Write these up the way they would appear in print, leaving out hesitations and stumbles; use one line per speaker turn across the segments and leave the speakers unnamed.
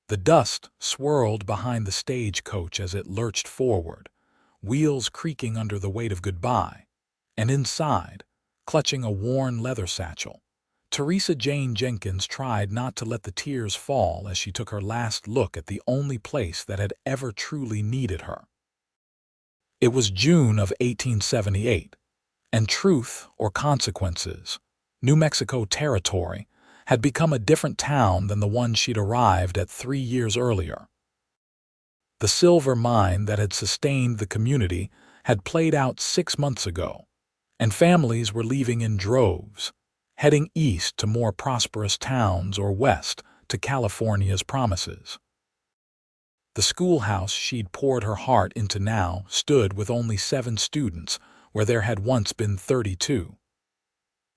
The dust swirled behind the stagecoach as it lurched forward, wheels creaking under the weight of goodbye, and inside, clutching a worn leather satchel, Teresa Jane Jenkins tried not to let the tears fall as she took her last look at the only place that had ever truly needed her. It was June of 1878, and Truth or Consequences, New Mexico Territory, had become a different town than the one she'd arrived at 3 years earlier. The silver mine that had sustained the community had played out 6 months ago, and families were leaving in droves, heading east to more prosperous towns or west to California's promises. The schoolhouse she'd poured her heart into now stood with only 7 students where there had once been 32.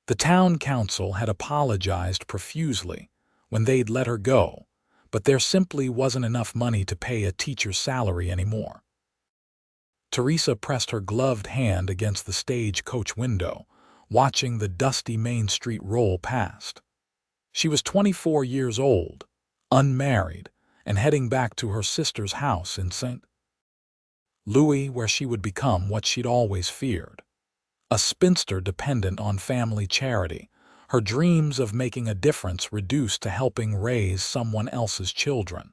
The town council had apologized profusely when they'd let her go, but there simply wasn't enough money to pay a teacher's salary anymore. Teresa pressed her gloved hand against the stagecoach window, watching the dusty Main Street roll past. She was 24 years old, unmarried, and heading back to her sister's house in St. Louis, where she would become what she'd always feared, a spinster dependent on family charity, her dreams of making a difference reduced to helping raise someone else's children.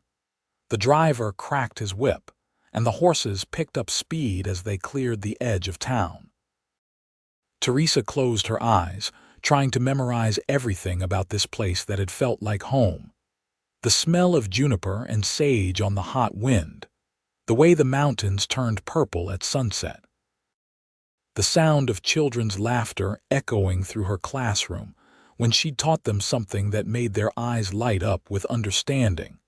The driver cracked his whip, and the horses picked up speed as they cleared the edge of town. Teresa closed her eyes, trying to memorize everything about this place that had felt like home. The smell of juniper and sage on the hot wind, the way the mountains turned purple at sunset, the sound of children's laughter echoing through her classroom when she'd taught them something that made their eyes light up with understanding.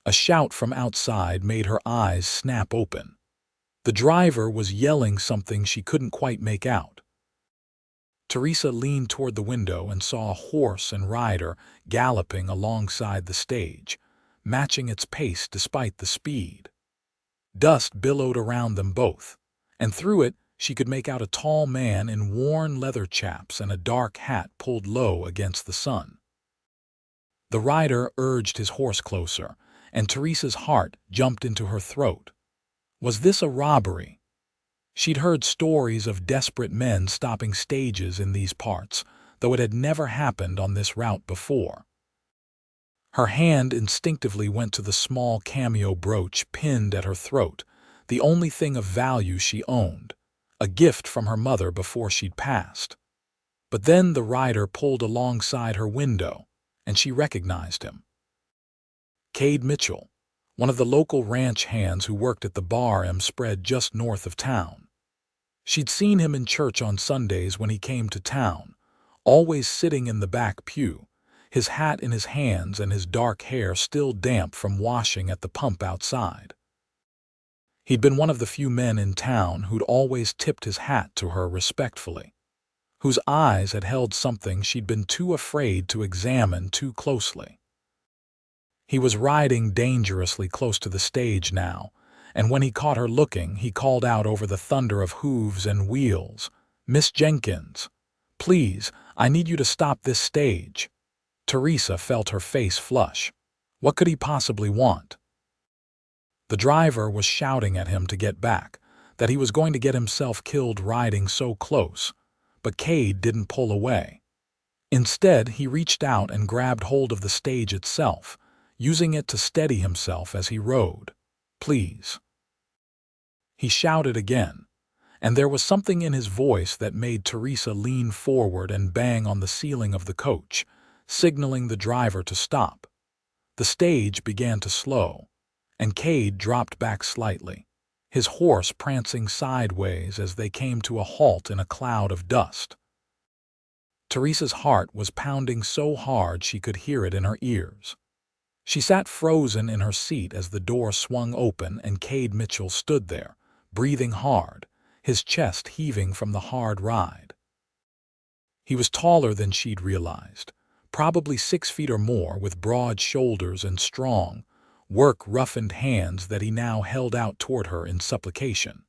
A shout from outside made her eyes snap open. The driver was yelling something she couldn't quite make out. Teresa leaned toward the window and saw a horse and rider galloping alongside the stage, matching its pace despite the speed. Dust billowed around them both, and through it she could make out a tall man in worn leather chaps and a dark hat pulled low against the sun. The rider urged his horse closer, and Teresa's heart jumped into her throat. Was this a robbery? She'd heard stories of desperate men stopping stages in these parts, though it had never happened on this route before. Her hand instinctively went to the small cameo brooch pinned at her throat, the only thing of value she owned, a gift from her mother before she'd passed. But then the rider pulled alongside her window, and she recognized him. Kade Mitchell, one of the local ranch hands who worked at the bar spread just north of town. She'd seen him in church on Sundays when he came to town, always sitting in the back pew, his hat in his hands and his dark hair still damp from washing at the pump outside. He'd been one of the few men in town who'd always tipped his hat to her respectfully, whose eyes had held something she'd been too afraid to examine too closely. He was riding dangerously close to the stage now, and when he caught her looking, he called out over the thunder of hooves and wheels, "Miss Jenkins, please, I need you to stop this stage." Teresa felt her face flush. What could he possibly want? The driver was shouting at him to get back, that he was going to get himself killed riding so close, but Kade didn't pull away. Instead, he reached out and grabbed hold of the stage itself, using it to steady himself as he rode. "Please." He shouted again, and there was something in his voice that made Teresa lean forward and bang on the ceiling of the coach, signaling the driver to stop. The stage began to slow, and Kade dropped back slightly, his horse prancing sideways as they came to a halt in a cloud of dust. Teresa's heart was pounding so hard she could hear it in her ears. She sat frozen in her seat as the door swung open and Kade Mitchell stood there, breathing hard, his chest heaving from the hard ride. He was taller than she'd realized, probably 6 feet or more, with broad shoulders and strong, work-roughened hands that he now held out toward her in supplication.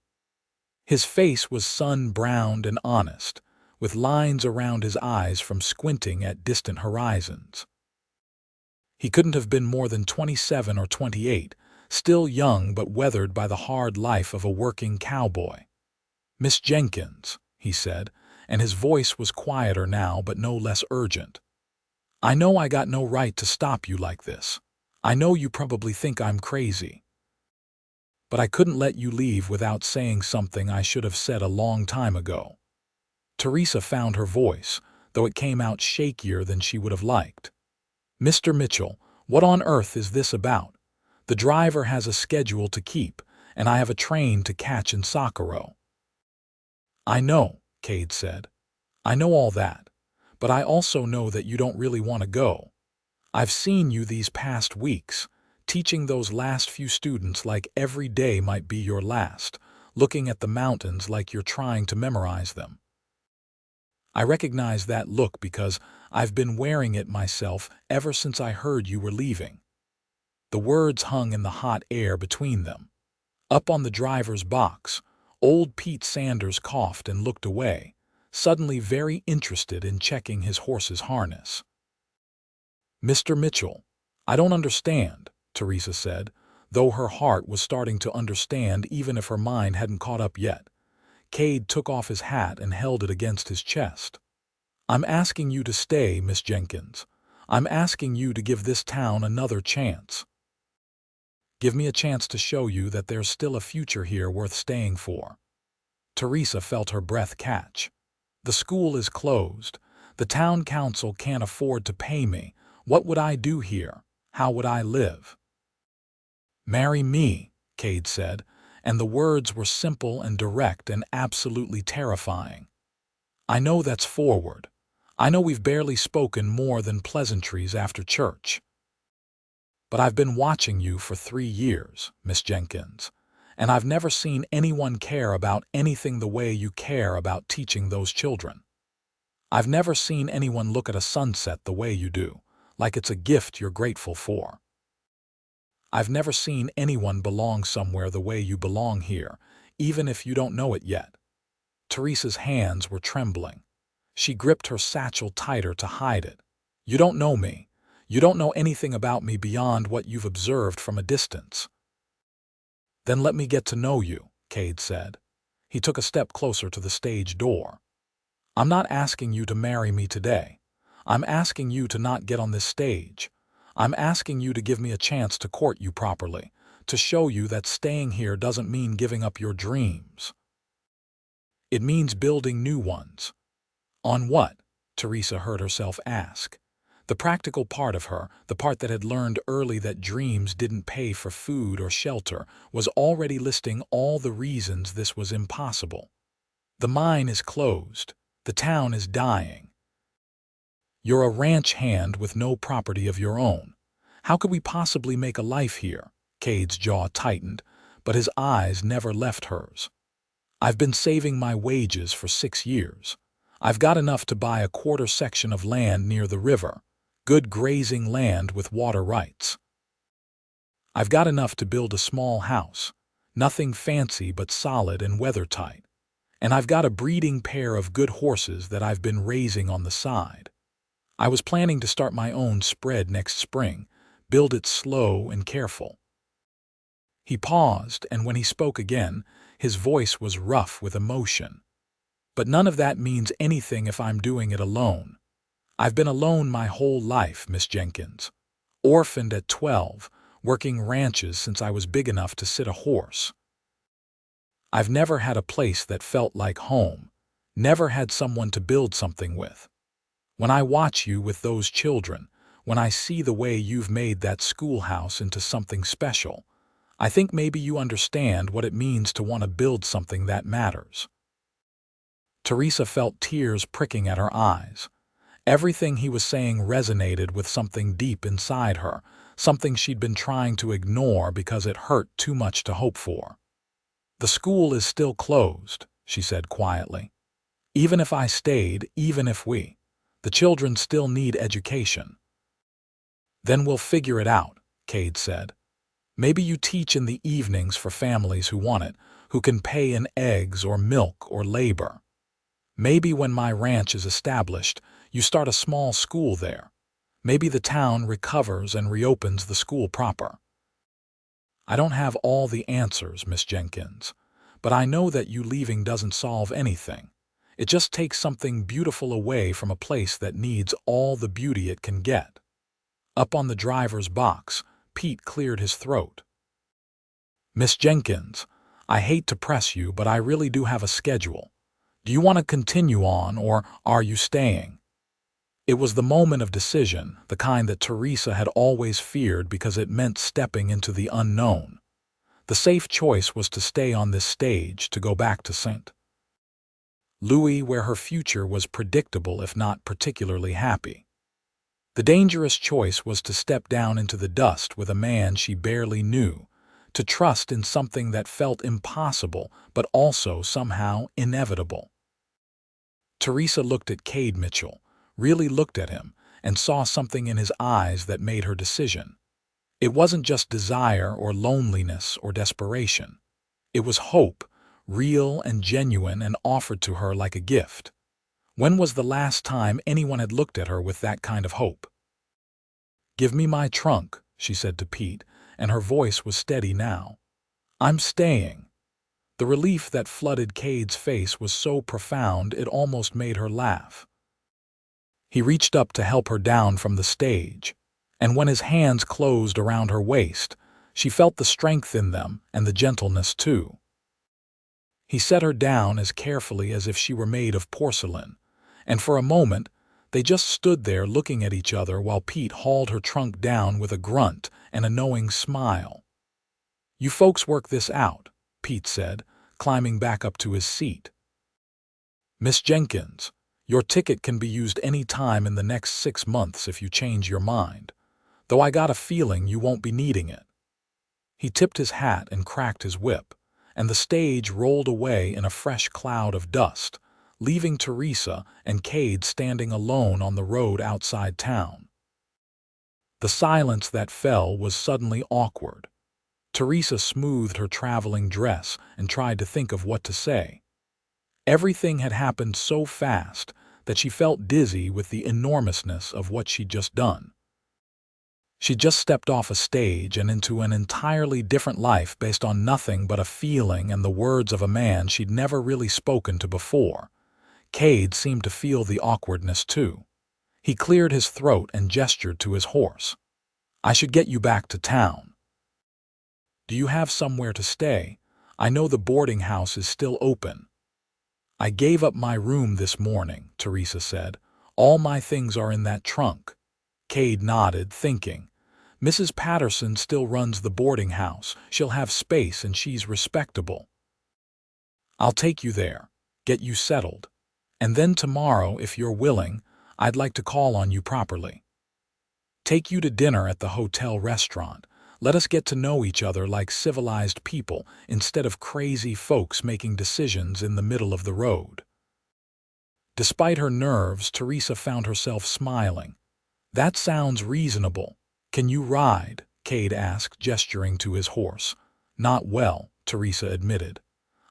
His face was sun-browned and honest, with lines around his eyes from squinting at distant horizons. He couldn't have been more than 27 or 28, still young but weathered by the hard life of a working cowboy. "Miss Jenkins," he said, and his voice was quieter now but no less urgent. "I know I got no right to stop you like this. I know you probably think I'm crazy. But I couldn't let you leave without saying something I should have said a long time ago." Teresa found her voice, though it came out shakier than she would have liked. "Mr. Mitchell, what on earth is this about? The driver has a schedule to keep, and I have a train to catch in Socorro." "I know," Kade said. "I know all that, but I also know that you don't really want to go. I've seen you these past weeks, teaching those last few students like every day might be your last, looking at the mountains like you're trying to memorize them. I recognize that look because I've been wearing it myself ever since I heard you were leaving." The words hung in the hot air between them. Up on the driver's box, old Pete Sanders coughed and looked away, suddenly very interested in checking his horse's harness. "Mr. Mitchell, I don't understand," Teresa said, though her heart was starting to understand even if her mind hadn't caught up yet. Kade took off his hat and held it against his chest. "I'm asking you to stay, Miss Jenkins. I'm asking you to give this town another chance. Give me a chance to show you that there's still a future here worth staying for." Teresa felt her breath catch. "The school is closed. The town council can't afford to pay me. What would I do here? How would I live?" "Marry me," Kade said, and the words were simple and direct and absolutely terrifying. "I know that's forward. I know we've barely spoken more than pleasantries after church. But I've been watching you for 3 years, Miss Jenkins, and I've never seen anyone care about anything the way you care about teaching those children. I've never seen anyone look at a sunset the way you do, like it's a gift you're grateful for. I've never seen anyone belong somewhere the way you belong here, even if you don't know it yet." Teresa's hands were trembling. She gripped her satchel tighter to hide it. "You don't know me. You don't know anything about me beyond what you've observed from a distance." "Then let me get to know you," Kade said. He took a step closer to the stage door. "I'm not asking you to marry me today. I'm asking you to not get on this stage. I'm asking you to give me a chance to court you properly, to show you that staying here doesn't mean giving up your dreams. It means building new ones." "On what?" Teresa heard herself ask. The practical part of her, the part that had learned early that dreams didn't pay for food or shelter, was already listing all the reasons this was impossible. "The mine is closed. The town is dying. You're a ranch hand with no property of your own. How could we possibly make a life here?" Kade's jaw tightened, but his eyes never left hers. "I've been saving my wages for 6 years. I've got enough to buy a quarter section of land near the river, good grazing land with water rights. I've got enough to build a small house, nothing fancy but solid and weather-tight. And I've got a breeding pair of good horses that I've been raising on the side. I was planning to start my own spread next spring, build it slow and careful." He paused, and when he spoke again, his voice was rough with emotion. "But none of that means anything if I'm doing it alone. I've been alone my whole life, Miss Jenkins. Orphaned at 12, working ranches since I was big enough to sit a horse. I've never had a place that felt like home, never had someone to build something with. When I watch you with those children, when I see the way you've made that schoolhouse into something special, I think maybe you understand what it means to want to build something that matters." Teresa felt tears pricking at her eyes. Everything he was saying resonated with something deep inside her, something she'd been trying to ignore because it hurt too much to hope for. "The school is still closed," she said quietly. "Even if I stayed, even if the children still need education." "Then we'll figure it out," Kade said. "Maybe you teach in the evenings for families who want it, who can pay in eggs or milk or labor. Maybe when my ranch is established, you start a small school there. Maybe the town recovers and reopens the school proper. I don't have all the answers, Miss Jenkins, but I know that you leaving doesn't solve anything. It just takes something beautiful away from a place that needs all the beauty it can get. Up on the driver's box, Pete cleared his throat. Miss Jenkins, I hate to press you, but I really do have a schedule. Do you want to continue on, or are you staying? It was the moment of decision, the kind that Teresa had always feared because it meant stepping into the unknown. The safe choice was to stay on this stage, to go back to St. Louis, where her future was predictable if not particularly happy. The dangerous choice was to step down into the dust with a man she barely knew, to trust in something that felt impossible but also somehow inevitable. Teresa looked at Kade Mitchell, really looked at him, and saw something in his eyes that made her decision. It wasn't just desire or loneliness or desperation. It was hope, real and genuine, and offered to her like a gift. When was the last time anyone had looked at her with that kind of hope? "Give me my trunk," she said to Pete, and her voice was steady now. "I'm staying." The relief that flooded Kade's face was so profound it almost made her laugh. He reached up to help her down from the stage, and when his hands closed around her waist, she felt the strength in them and the gentleness too. He set her down as carefully as if she were made of porcelain, and for a moment they just stood there looking at each other while Pete hauled her trunk down with a grunt and a knowing smile. "You folks work this out," Pete said, climbing back up to his seat. "Miss Jenkins, your ticket can be used any time in the next 6 months if you change your mind, though I got a feeling you won't be needing it." He tipped his hat and cracked his whip, and the stage rolled away in a fresh cloud of dust, leaving Teresa and Kade standing alone on the road outside town. The silence that fell was suddenly awkward. Teresa smoothed her traveling dress and tried to think of what to say. Everything had happened so fast that she felt dizzy with the enormousness of what she'd just done. She just stepped off a stage and into an entirely different life based on nothing but a feeling and the words of a man she'd never really spoken to before. Kade seemed to feel the awkwardness too. He cleared his throat and gestured to his horse. "I should get you back to town." "Do you have somewhere to stay? I know the boarding house is still open." "I gave up my room this morning," Teresa said. "All my things are in that trunk." Kade nodded, thinking, "Mrs. Patterson still runs the boarding house. She'll have space and she's respectable." "I'll take you there, get you settled. And then tomorrow, if you're willing, I'd like to call on you properly. Take you to dinner at the hotel restaurant. Let us get to know each other like civilized people instead of crazy folks making decisions in the middle of the road." Despite her nerves, Teresa found herself smiling. "That sounds reasonable. Can you ride?" Kade asked, gesturing to his horse. "Not well," Teresa admitted.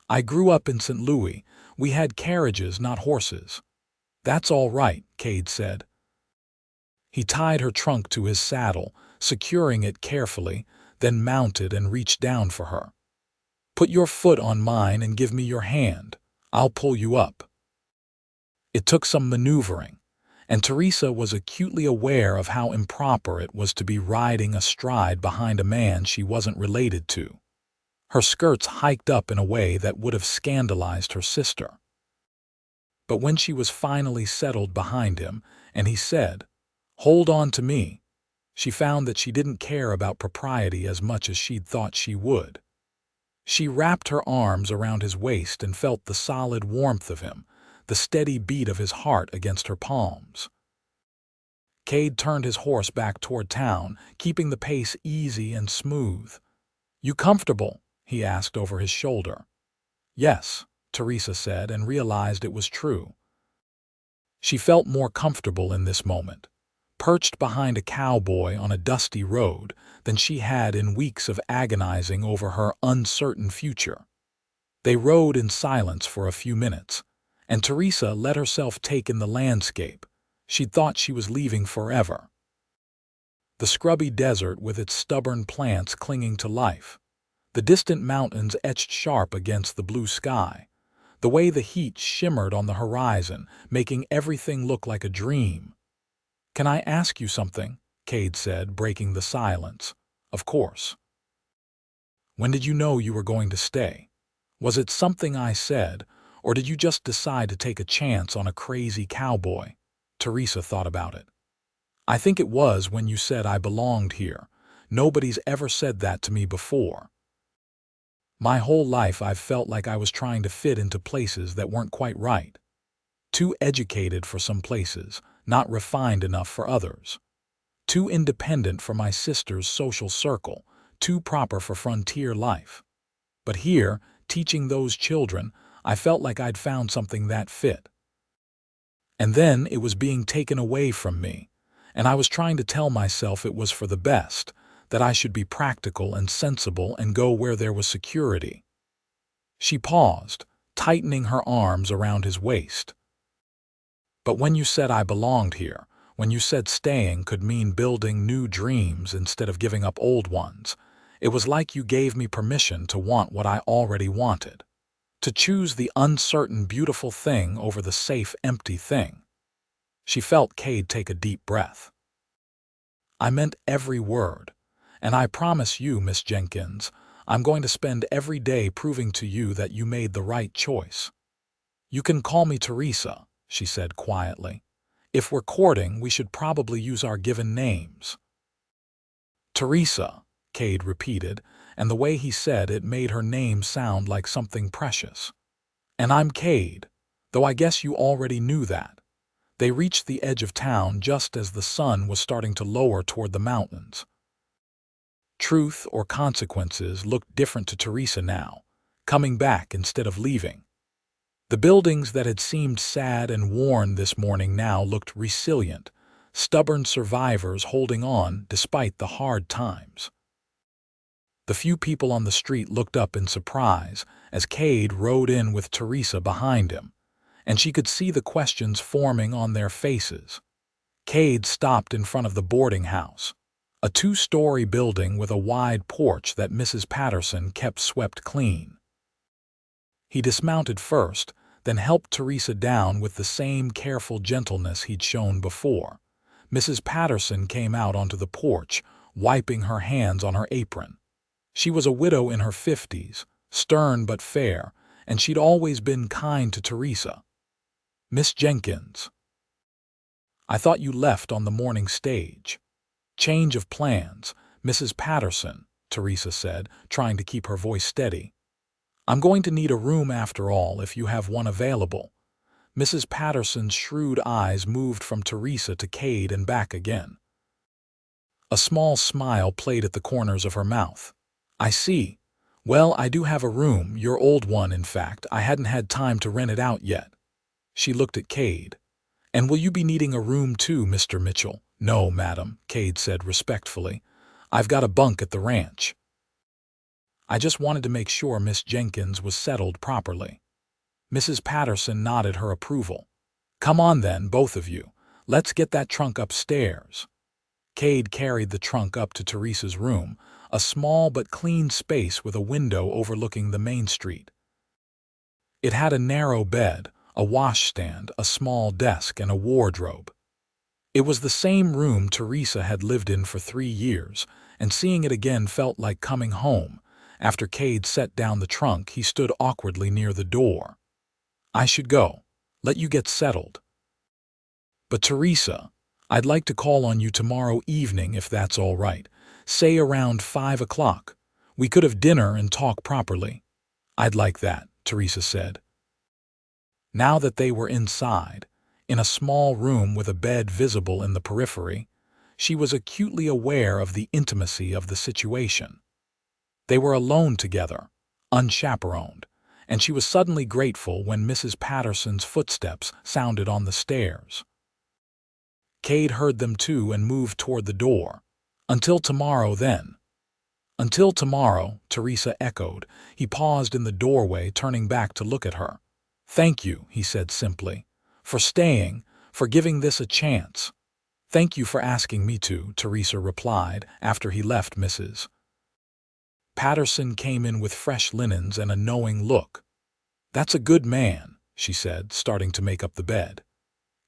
"I grew up in St. Louis. We had carriages, not horses." "That's all right," Kade said. He tied her trunk to his saddle, securing it carefully, then mounted and reached down for her. "Put your foot on mine and give me your hand. I'll pull you up." It took some maneuvering, and Teresa was acutely aware of how improper it was to be riding astride behind a man she wasn't related to. Her skirts hiked up in a way that would have scandalized her sister. But when she was finally settled behind him, and he said, "Hold on to me," she found that she didn't care about propriety as much as she'd thought she would. She wrapped her arms around his waist and felt the solid warmth of him, the steady beat of his heart against her palms. Kade turned his horse back toward town, keeping the pace easy and smooth. "You comfortable?" he asked over his shoulder. "Yes," Teresa said, and realized it was true. She felt more comfortable in this moment, perched behind a cowboy on a dusty road, than she had in weeks of agonizing over her uncertain future. They rode in silence for a few minutes, and Teresa let herself take in the landscape. She thought she was leaving forever. The scrubby desert with its stubborn plants clinging to life. The distant mountains etched sharp against the blue sky. The way the heat shimmered on the horizon, making everything look like a dream. "Can I ask you something?" Kade said, breaking the silence. "Of course." "When did you know you were going to stay? Was it something I said, or did you just decide to take a chance on a crazy cowboy?" Teresa thought about it. "I think it was when you said I belonged here. Nobody's ever said that to me before. My whole life I've felt like I was trying to fit into places that weren't quite right. Too educated for some places, not refined enough for others. Too independent for my sister's social circle, too proper for frontier life. But here, teaching those children, I felt like I'd found something that fit. And then it was being taken away from me, and I was trying to tell myself it was for the best, that I should be practical and sensible and go where there was security." She paused, tightening her arms around his waist. "But when you said I belonged here, when you said staying could mean building new dreams instead of giving up old ones, it was like you gave me permission to want what I already wanted. To choose the uncertain, beautiful thing over the safe, empty thing." She felt Kade take a deep breath. "I meant every word. And I promise you, Miss Jenkins, I'm going to spend every day proving to you that you made the right choice. You can call me Teresa," she said quietly. "If we're courting, we should probably use our given names." "Teresa," Kade repeated, and the way he said it made her name sound like something precious. "And I'm Kade, though I guess you already knew that." They reached the edge of town just as the sun was starting to lower toward the mountains. Truth or consequences looked different to Teresa now, coming back instead of leaving. The buildings that had seemed sad and worn this morning now looked resilient, stubborn survivors holding on despite the hard times. The few people on the street looked up in surprise as Kade rode in with Teresa behind him, and she could see the questions forming on their faces. Kade stopped in front of the boarding house, a two-story building with a wide porch that Mrs. Patterson kept swept clean. He dismounted first, then helped Teresa down with the same careful gentleness he'd shown before. Mrs. Patterson came out onto the porch, wiping her hands on her apron. She was a widow in her 50s, stern but fair, and she'd always been kind to Teresa. "Miss Jenkins, I thought you left on the morning stage." "Change of plans, Mrs. Patterson," Teresa said, trying to keep her voice steady. "I'm going to need a room after all if you have one available." Mrs. Patterson's shrewd eyes moved from Teresa to Kade and back again. A small smile played at the corners of her mouth. "I see. Well, I do have a room, your old one in fact. I hadn't had time to rent it out yet." She looked at Kade. "And will you be needing a room too, Mr. Mitchell?" "No, madam," Kade said respectfully. "I've got a bunk at the ranch. I just wanted to make sure Miss Jenkins was settled properly." Mrs. Patterson nodded her approval. "Come on then, both of you. Let's get that trunk upstairs." Kade carried the trunk up to Teresa's room, a small but clean space with a window overlooking the main street. It had a narrow bed, a washstand, a small desk, and a wardrobe. It was the same room Teresa had lived in for 3 years, and seeing it again felt like coming home. After Kade set down the trunk, he stood awkwardly near the door. "I should go. Let you get settled. But Teresa, I'd like to call on you tomorrow evening if that's all right. Say around 5 o'clock. We could have dinner and talk properly." "I'd like that," Teresa said. Now that they were inside, in a small room with a bed visible in the periphery, she was acutely aware of the intimacy of the situation. They were alone together, unchaperoned, and she was suddenly grateful when Mrs. Patterson's footsteps sounded on the stairs. Kade heard them too and moved toward the door. "Until tomorrow, then." "Until tomorrow," Teresa echoed. He paused in the doorway, turning back to look at her. "Thank you," he said simply, "for staying, for giving this a chance." "Thank you for asking me to," Teresa replied after he left. Mrs. Patterson came in with fresh linens and a knowing look. "That's a good man," she said, starting to make up the bed.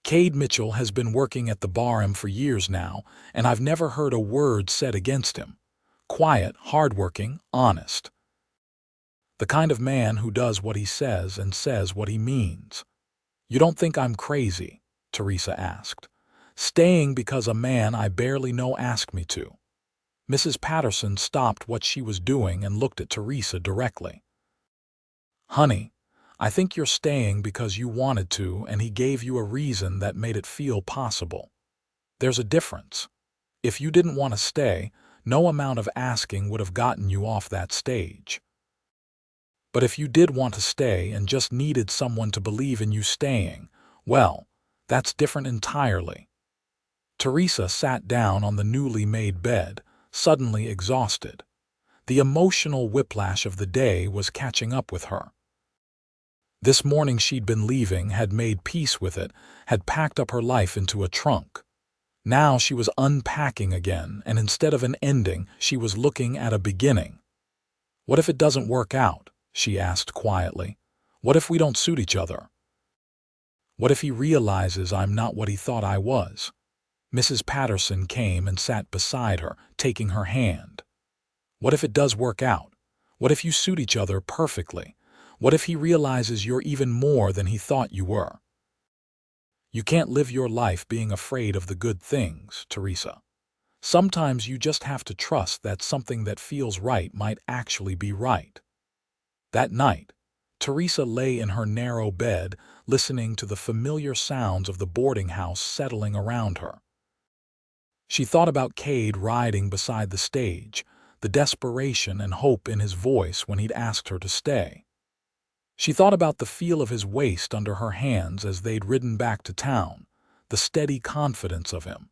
"Kade Mitchell has been working at the bar for years now, and I've never heard a word said against him. Quiet, hardworking, honest. The kind of man who does what he says and says what he means." "You don't think I'm crazy?" Teresa asked. "Staying because a man I barely know asked me to." Mrs. Patterson stopped what she was doing and looked at Teresa directly. "Honey, I think you're staying because you wanted to and he gave you a reason that made it feel possible. There's a difference. If you didn't want to stay, no amount of asking would have gotten you off that stage. But if you did want to stay and just needed someone to believe in you staying, well, that's different entirely." Teresa sat down on the newly made bed, suddenly exhausted. The emotional whiplash of the day was catching up with her. This morning she'd been leaving, had made peace with it, had packed up her life into a trunk. Now she was unpacking again, and instead of an ending, she was looking at a beginning. "What if it doesn't work out?" she asked quietly. "What if we don't suit each other? What if he realizes I'm not what he thought I was?" Mrs. Patterson came and sat beside her, taking her hand. "What if it does work out? What if you suit each other perfectly? What if he realizes you're even more than he thought you were? You can't live your life being afraid of the good things, Teresa. Sometimes you just have to trust that something that feels right might actually be right." That night, Teresa lay in her narrow bed, listening to the familiar sounds of the boarding house settling around her. She thought about Kade riding beside the stage, the desperation and hope in his voice when he'd asked her to stay. She thought about the feel of his waist under her hands as they'd ridden back to town, the steady confidence of him.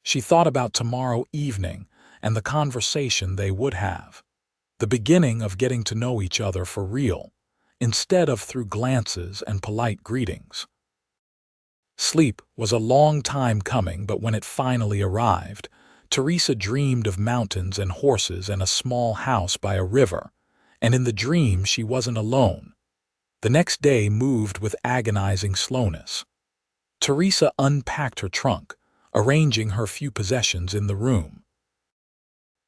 She thought about tomorrow evening and the conversation they would have, the beginning of getting to know each other for real, instead of through glances and polite greetings. Sleep was a long time coming, but when it finally arrived, Teresa dreamed of mountains and horses and a small house by a river, and in the dream she wasn't alone. The next day moved with agonizing slowness. Teresa unpacked her trunk, arranging her few possessions in the room.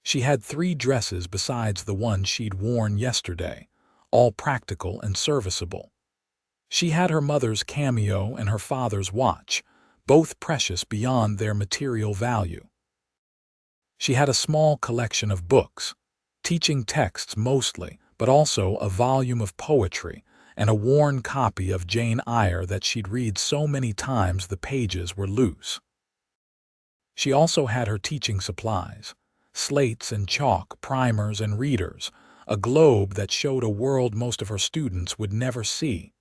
She had 3 dresses besides the one she'd worn yesterday, all practical and serviceable. She had her mother's cameo and her father's watch, both precious beyond their material value. She had a small collection of books, teaching texts mostly, but also a volume of poetry and a worn copy of Jane Eyre that she'd read so many times the pages were loose. She also had her teaching supplies, slates and chalk, primers and readers, a globe that showed a world most of her students would never see.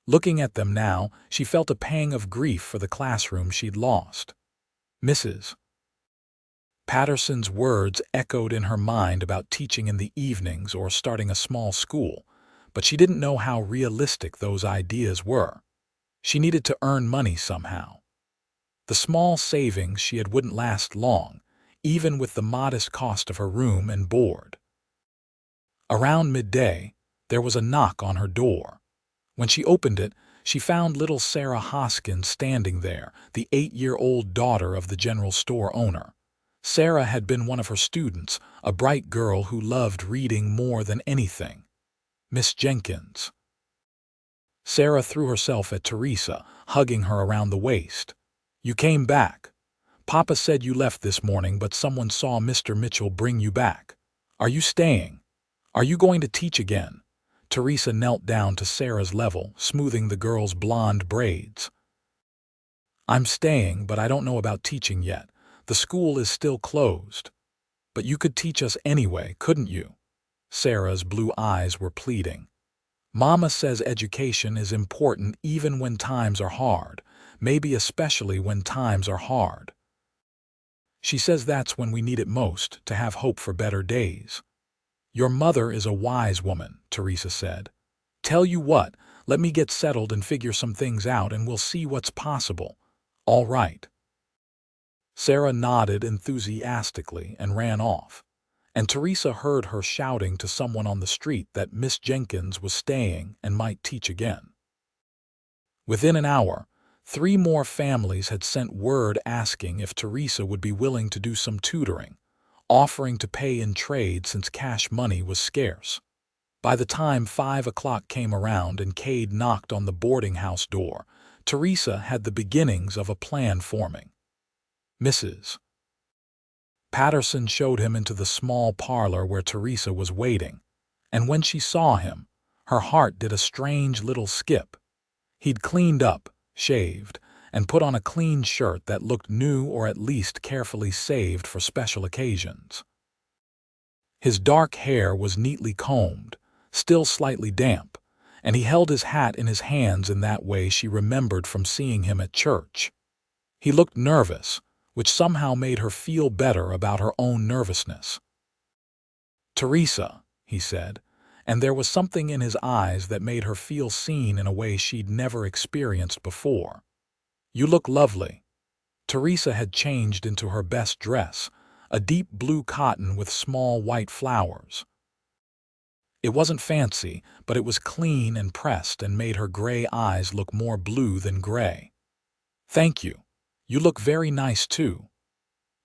Looking at them now, she felt a pang of grief for the classroom she'd lost. Mrs. Patterson's words echoed in her mind about teaching in the evenings or starting a small school, but she didn't know how realistic those ideas were. She needed to earn money somehow. The small savings she had wouldn't last long, even with the modest cost of her room and board. Around midday, there was a knock on her door. When she opened it, she found little Sarah Hoskins standing there, the 8-year-old daughter of the general store owner. Sarah had been one of her students, a bright girl who loved reading more than anything. "Miss Jenkins." Sarah threw herself at Teresa, hugging her around the waist. "You came back. Papa said you left this morning, but someone saw Mr. Mitchell bring you back. Are you staying? Are you going to teach again?" Teresa knelt down to Sarah's level, smoothing the girl's blonde braids. "I'm staying, but I don't know about teaching yet. The school is still closed. But you could teach us anyway, couldn't you?" Sarah's blue eyes were pleading. "Mama says education is important even when times are hard, maybe especially when times are hard. She says that's when we need it most, to have hope for better days." "Your mother is a wise woman," Teresa said. "Tell you what, let me get settled and figure some things out and we'll see what's possible." "All right." Sarah nodded enthusiastically and ran off, and Teresa heard her shouting to someone on the street that Miss Jenkins was staying and might teach again. Within an hour, 3 more families had sent word asking if Teresa would be willing to do some tutoring, offering to pay in trade since cash money was scarce. By the time 5 o'clock came around and Kade knocked on the boarding house door, Teresa had the beginnings of a plan forming. Mrs. Patterson showed him into the small parlor where Teresa was waiting, and when she saw him, her heart did a strange little skip. He'd cleaned up, shaved, and put on a clean shirt that looked new or at least carefully saved for special occasions. His dark hair was neatly combed, still slightly damp, and he held his hat in his hands in that way she remembered from seeing him at church. He looked nervous, which somehow made her feel better about her own nervousness. "Teresa," he said, and there was something in his eyes that made her feel seen in a way she'd never experienced before. "You look lovely." Teresa had changed into her best dress, a deep blue cotton with small white flowers. It wasn't fancy, but it was clean and pressed and made her gray eyes look more blue than gray. "Thank you. You look very nice, too."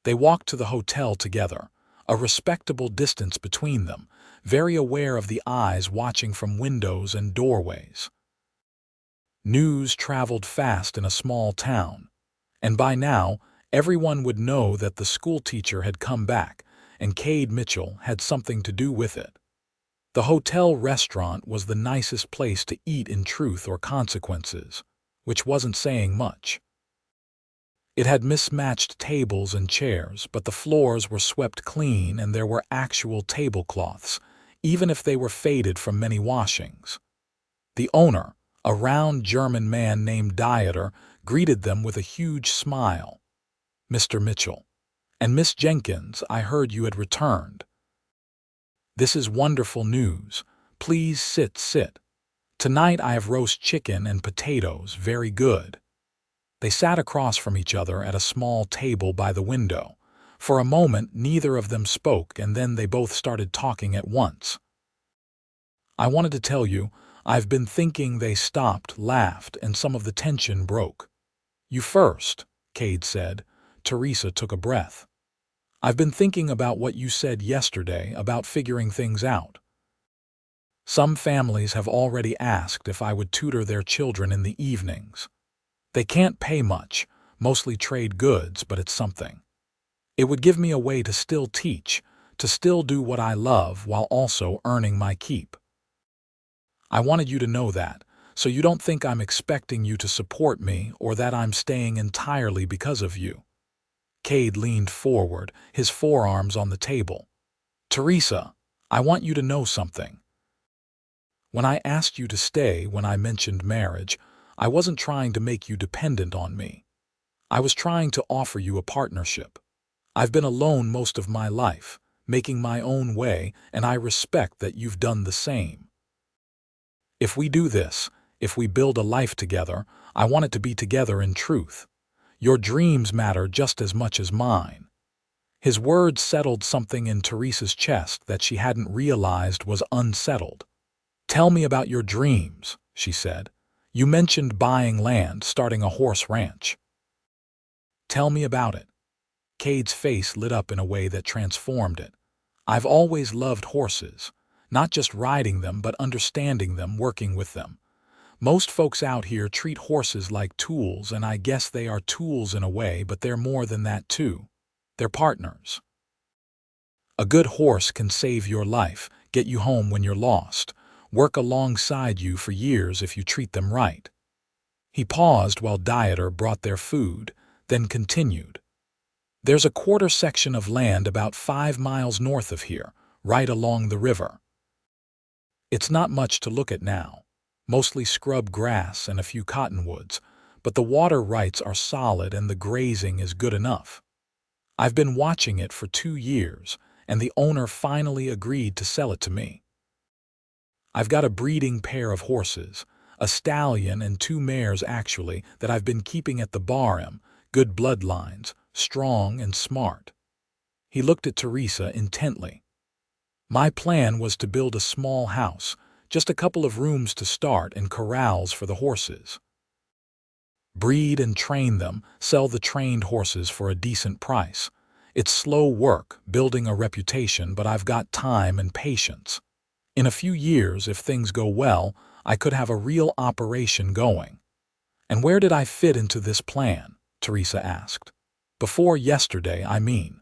They walked to the hotel together, a respectable distance between them, very aware of the eyes watching from windows and doorways. News traveled fast in a small town, and by now everyone would know that the schoolteacher had come back, and Kade Mitchell had something to do with it. The hotel restaurant was the nicest place to eat in Truth or Consequences, which wasn't saying much. It had mismatched tables and chairs, but the floors were swept clean and there were actual tablecloths, even if they were faded from many washings. The owner, a round German man named Dieter, greeted them with a huge smile. "Mr. Mitchell. And Miss Jenkins, I heard you had returned. This is wonderful news. Please sit. Tonight I have roast chicken and potatoes, very good." They sat across from each other at a small table by the window. For a moment neither of them spoke, and then they both started talking at once. "I wanted to tell you, I've been thinking." They stopped, laughed, and some of the tension broke. "You first," Kade said. Teresa took a breath. "I've been thinking about what you said yesterday about figuring things out. Some families have already asked if I would tutor their children in the evenings. They can't pay much, mostly trade goods, but it's something. It would give me a way to still teach, to still do what I love while also earning my keep. I wanted you to know that, so you don't think I'm expecting you to support me or that I'm staying entirely because of you." Kade leaned forward, his forearms on the table. "Teresa, I want you to know something. When I asked you to stay, when I mentioned marriage, I wasn't trying to make you dependent on me. I was trying to offer you a partnership. I've been alone most of my life, making my own way, and I respect that you've done the same. If we do this, if we build a life together, I want it to be together in truth. Your dreams matter just as much as mine." His words settled something in Teresa's chest that she hadn't realized was unsettled. "Tell me about your dreams," she said. "You mentioned buying land, starting a horse ranch. Tell me about it." Kade's face lit up in a way that transformed it. "I've always loved horses, not just riding them but understanding them, working with them. Most folks out here treat horses like tools, and I guess they are tools in a way, but they're more than that too. They're partners. A good horse can save your life, get you home when you're lost, work alongside you for years if you treat them right." He paused while Dieter brought their food, then continued. "There's a quarter section of land about 5 miles north of here, right along the river. It's not much to look at now, mostly scrub grass and a few cottonwoods, but the water rights are solid and the grazing is good enough. I've been watching it for 2 years, and the owner finally agreed to sell it to me. I've got a breeding pair of horses, a stallion and 2 mares actually, that I've been keeping at the barn, good bloodlines, strong and smart. He looked at Teresa intently. My plan was to build a small house, just a couple of rooms to start and corrals for the horses. Breed and train them, sell the trained horses for a decent price. It's slow work, building a reputation, but I've got time and patience. In a few years, if things go well, I could have a real operation going. And where did I fit into this plan? Teresa asked. Before yesterday, I mean.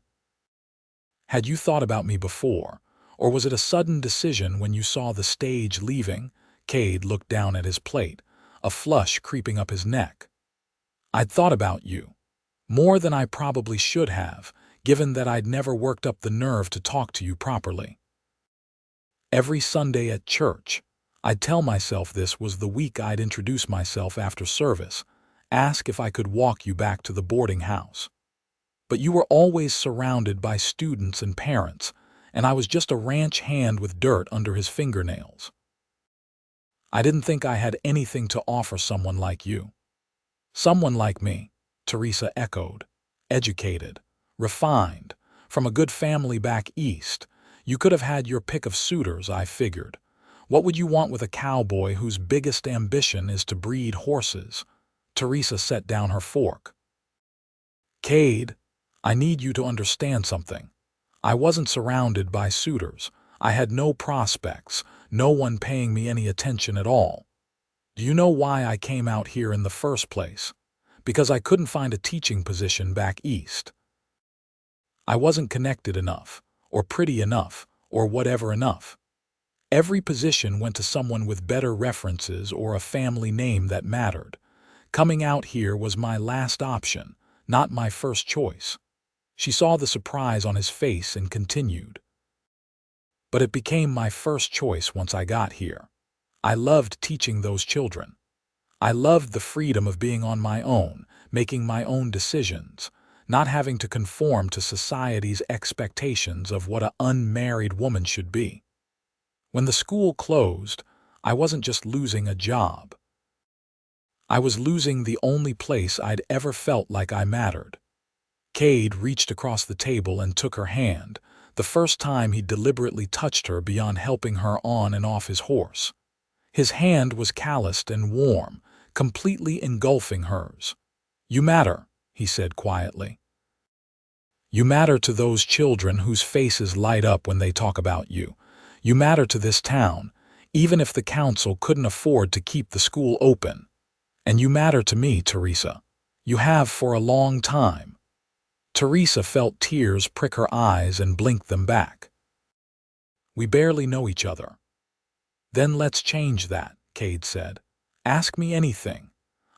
Had you thought about me before, or was it a sudden decision when you saw the stage leaving? Kade looked down at his plate, a flush creeping up his neck. I'd thought about you. More than I probably should have, given that I'd never worked up the nerve to talk to you properly. Every Sunday at church, I'd tell myself this was the week I'd introduce myself after service, ask if I could walk you back to the boarding house. But you were always surrounded by students and parents, and I was just a ranch hand with dirt under his fingernails. I didn't think I had anything to offer someone like you. Someone like me, Teresa echoed. Educated, refined, from a good family back east. You could have had your pick of suitors, I figured. What would you want with a cowboy whose biggest ambition is to breed horses? Teresa set down her fork. Kade, I need you to understand something. I wasn't surrounded by suitors. I had no prospects, no one paying me any attention at all. Do you know why I came out here in the first place? Because I couldn't find a teaching position back east. I wasn't connected enough, or pretty enough, or whatever enough. Every position went to someone with better references or a family name that mattered. Coming out here was my last option, not my first choice. She saw the surprise on his face and continued. But it became my first choice once I got here. I loved teaching those children. I loved the freedom of being on my own, making my own decisions, not having to conform to society's expectations of what an unmarried woman should be. When the school closed, I wasn't just losing a job. I was losing the only place I'd ever felt like I mattered. Kade reached across the table and took her hand, the first time he deliberately touched her beyond helping her on and off his horse. His hand was calloused and warm, completely engulfing hers. You matter, he said quietly. You matter to those children whose faces light up when they talk about you. You matter to this town, even if the council couldn't afford to keep the school open. And you matter to me, Teresa. You have for a long time. Teresa felt tears prick her eyes and blinked them back. We barely know each other. Then let's change that, Kade said. Ask me anything.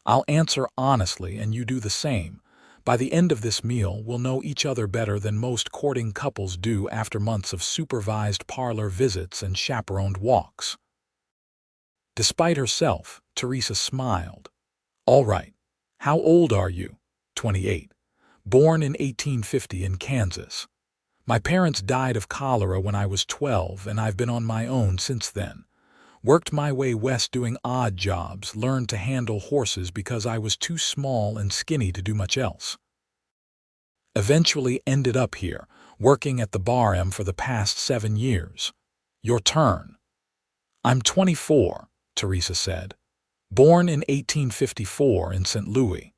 I'll answer honestly and you do the same. By the end of this meal, we'll know each other better than most courting couples do after months of supervised parlor visits and chaperoned walks. Despite herself, Teresa smiled. All right. How old are you? 28. Born in 1850 in Kansas. My parents died of cholera when I was 12, and I've been on my own since then. Worked my way west doing odd jobs, learned to handle horses because I was too small and skinny to do much else. Eventually ended up here, working at the bar for the past 7 years. Your turn. I'm 24, Teresa said. Born in 1854 in St. Louis.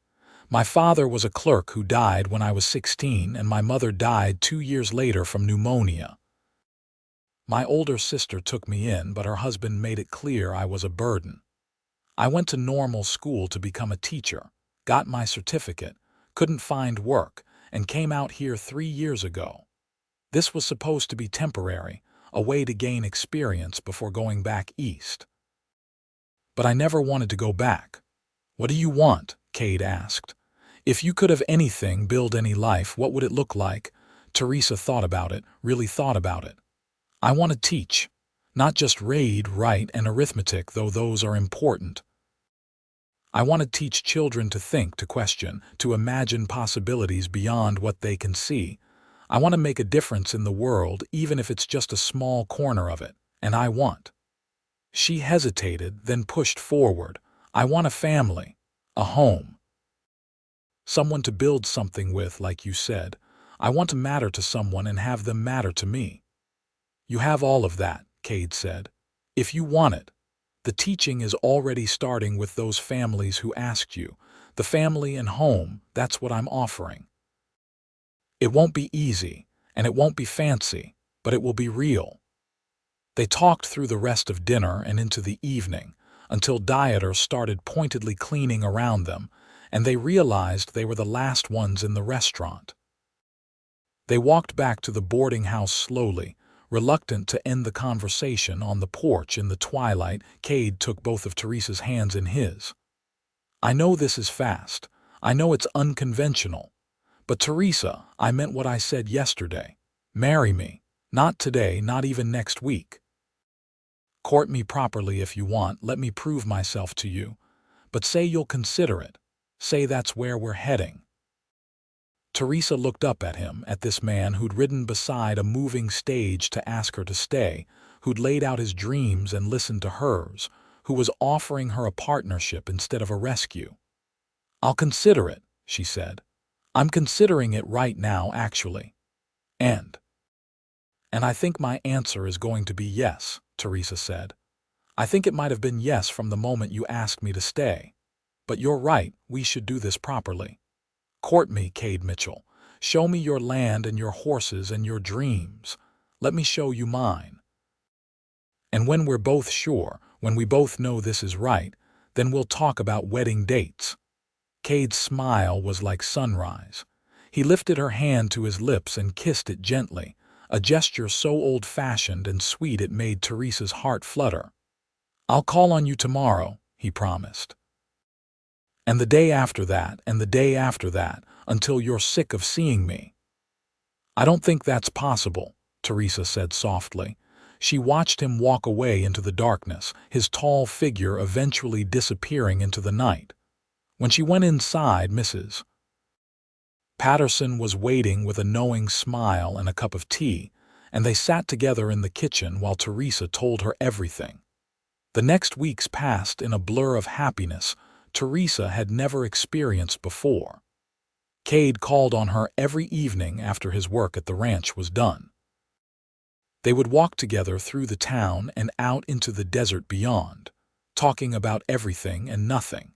My father was a clerk who died when I was 16, and my mother died 2 years later from pneumonia. My older sister took me in, but her husband made it clear I was a burden. I went to normal school to become a teacher, got my certificate, couldn't find work, and came out here 3 years ago. This was supposed to be temporary, a way to gain experience before going back east. But I never wanted to go back. What do you want? Kade asked. If you could have anything, build any life, what would it look like? Teresa thought about it, really thought about it. I want to teach. Not just read, write, and arithmetic, though those are important. I want to teach children to think, to question, to imagine possibilities beyond what they can see. I want to make a difference in the world, even if it's just a small corner of it. And I want. She hesitated, then pushed forward. I want a family, a home. Someone to build something with, like you said. I want to matter to someone and have them matter to me. You have all of that, Kade said. If you want it. The teaching is already starting with those families who asked you. The family and home, that's what I'm offering. It won't be easy, and it won't be fancy, but it will be real. They talked through the rest of dinner and into the evening, until dieters started pointedly cleaning around them, and they realized they were the last ones in the restaurant. They walked back to the boarding house slowly, reluctant to end the conversation on the porch in the twilight. Kade took both of Teresa's hands in his. I know this is fast. I know it's unconventional. But Teresa, I meant what I said yesterday. Marry me. Not today, not even next week. Court me properly if you want, let me prove myself to you. But say you'll consider it. Say that's where we're heading. Teresa looked up at him, at this man who'd ridden beside a moving stage to ask her to stay, who'd laid out his dreams and listened to hers, who was offering her a partnership instead of a rescue. I'll consider it, she said. I'm considering it right now, actually. And I think my answer is going to be yes, Teresa said. I think it might have been yes from the moment you asked me to stay. But you're right, we should do this properly. Court me, Kade Mitchell. Show me your land and your horses and your dreams. Let me show you mine. And when we're both sure, when we both know this is right, then we'll talk about wedding dates. Kade's smile was like sunrise. He lifted her hand to his lips and kissed it gently, a gesture so old-fashioned and sweet it made Teresa's heart flutter. I'll call on you tomorrow, he promised. And the day after that, and the day after that, until you're sick of seeing me. I don't think that's possible, Teresa said softly. She watched him walk away into the darkness, his tall figure eventually disappearing into the night. When she went inside, Mrs. Patterson was waiting with a knowing smile and a cup of tea, and they sat together in the kitchen while Teresa told her everything. The next weeks passed in a blur of happiness Teresa had never experienced before. Kade called on her every evening after his work at the ranch was done. They would walk together through the town and out into the desert beyond, talking about everything and nothing.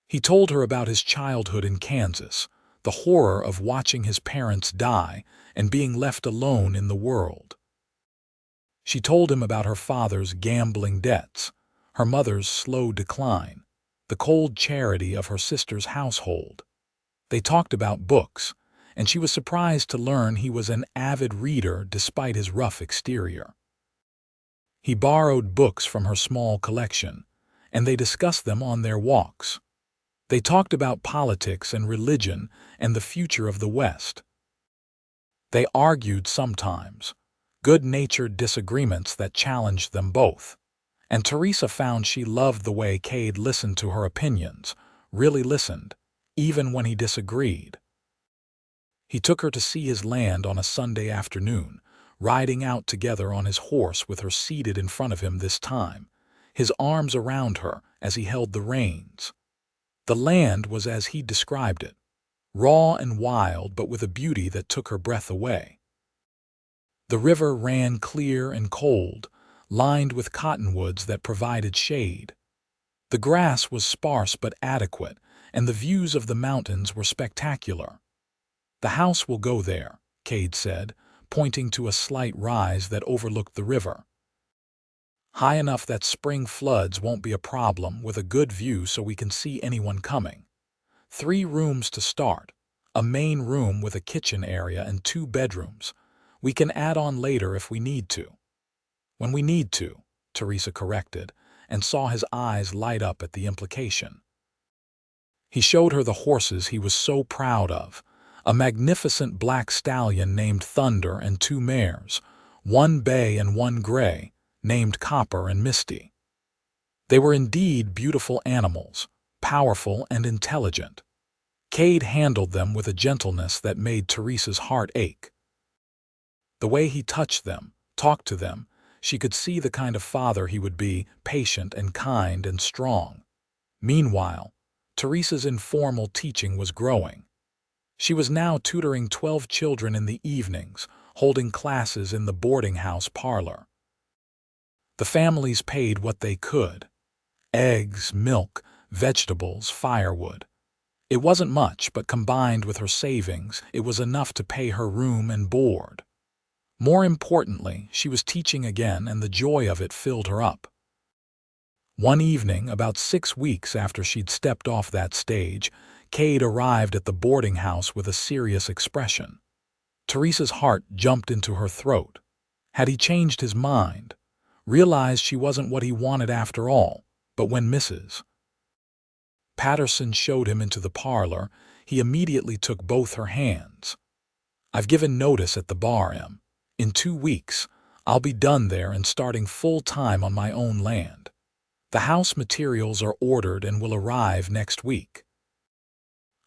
He told her about his childhood in Kansas, the horror of watching his parents die and being left alone in the world. She told him about her father's gambling debts, her mother's slow decline, the cold charity of her sister's household. They talked about books, and she was surprised to learn he was an avid reader despite his rough exterior. He borrowed books from her small collection, and they discussed them on their walks. They talked about politics and religion and the future of the West. They argued sometimes, good-natured disagreements that challenged them both. And Teresa found she loved the way Kade listened to her opinions, really listened, even when he disagreed. He took her to see his land on a Sunday afternoon, riding out together on his horse with her seated in front of him this time, his arms around her as he held the reins. The land was as he described it, raw and wild but with a beauty that took her breath away. The river ran clear and cold, lined with cottonwoods that provided shade. The grass was sparse but adequate, and the views of the mountains were spectacular. The house will go there, Kade said, pointing to a slight rise that overlooked the river. High enough that spring floods won't be a problem, with a good view so we can see anyone coming. 3 rooms to start, a main room with a kitchen area and 2 bedrooms. We can add on later if we need to. When we need to, Teresa corrected, and saw his eyes light up at the implication. He showed her the horses he was so proud of, a magnificent black stallion named Thunder and 2 mares, 1 bay and 1 gray, named Copper and Misty. They were indeed beautiful animals, powerful and intelligent. Kade handled them with a gentleness that made Teresa's heart ache. The way he touched them, talked to them, she could see the kind of father he would be, patient and kind and strong. Meanwhile, Teresa's informal teaching was growing. She was now tutoring 12 children in the evenings, holding classes in the boarding house parlor. The families paid what they could: eggs, milk, vegetables, firewood. It wasn't much, but combined with her savings, it was enough to pay her room and board. More importantly, she was teaching again, and the joy of it filled her up. One evening, about 6 weeks after she'd stepped off that stage, Kade arrived at the boarding house with a serious expression. Teresa's heart jumped into her throat. Had he changed his mind? Realized she wasn't what he wanted after all? But when Mrs. Patterson showed him into the parlor, he immediately took both her hands. "I've given notice at the bar, Em. In 2 weeks, I'll be done there and starting full-time on my own land. The house materials are ordered and will arrive next week.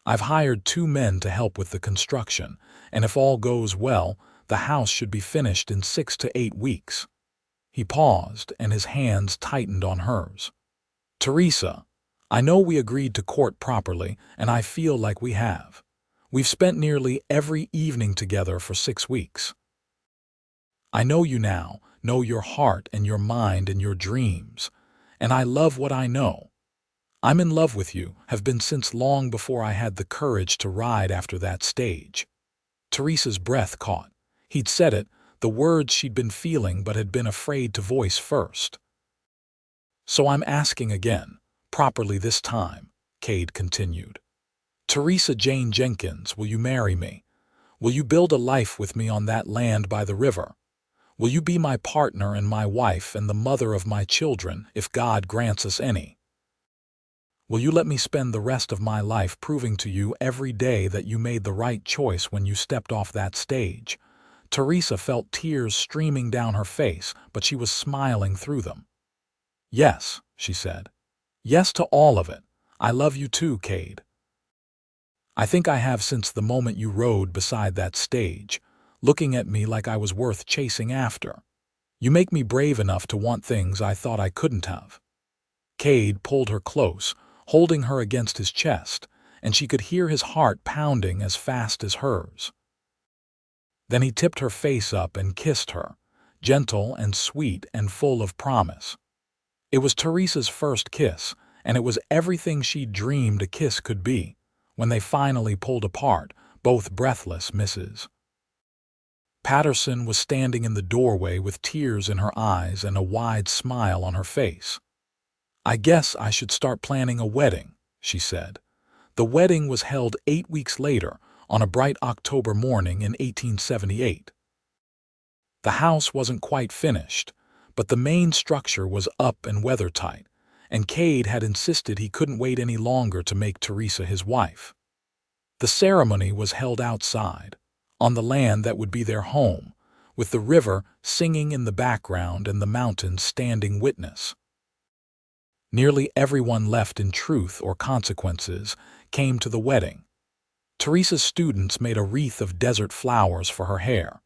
I've hired 2 men to help with the construction, and if all goes well, the house should be finished in 6 to 8 weeks. He paused, and his hands tightened on hers. "Teresa, I know we agreed to court properly, and I feel like we have. We've spent nearly every evening together for 6 weeks. I know you now, know your heart and your mind and your dreams, and I love what I know. I'm in love with you, have been since long before I had the courage to ride after that stage." Teresa's breath caught. He'd said it, the words she'd been feeling but had been afraid to voice first. "So I'm asking again, properly this time," Kade continued. "Teresa Jane Jenkins, will you marry me? Will you build a life with me on that land by the river? Will you be my partner and my wife and the mother of my children, if God grants us any? Will you let me spend the rest of my life proving to you every day that you made the right choice when you stepped off that stage?" Teresa felt tears streaming down her face, but she was smiling through them. "Yes," she said. "Yes to all of it. I love you too, Kade. I think I have since the moment you rode beside that stage, looking at me like I was worth chasing after. You make me brave enough to want things I thought I couldn't have." Kade pulled her close, holding her against his chest, and she could hear his heart pounding as fast as hers. Then he tipped her face up and kissed her, gentle and sweet and full of promise. It was Teresa's first kiss, and it was everything she'd dreamed a kiss could be. When they finally pulled apart, both breathless, Mrs. Patterson was standing in the doorway with tears in her eyes and a wide smile on her face. "I guess I should start planning a wedding," she said. The wedding was held 8 weeks later, on a bright October morning in 1878. The house wasn't quite finished, but the main structure was up and weathertight, and Kade had insisted he couldn't wait any longer to make Teresa his wife. The ceremony was held outside, on the land that would be their home, with the river singing in the background and the mountains standing witness. Nearly everyone left in Truth or Consequences came to the wedding. Teresa's students made a wreath of desert flowers for her hair.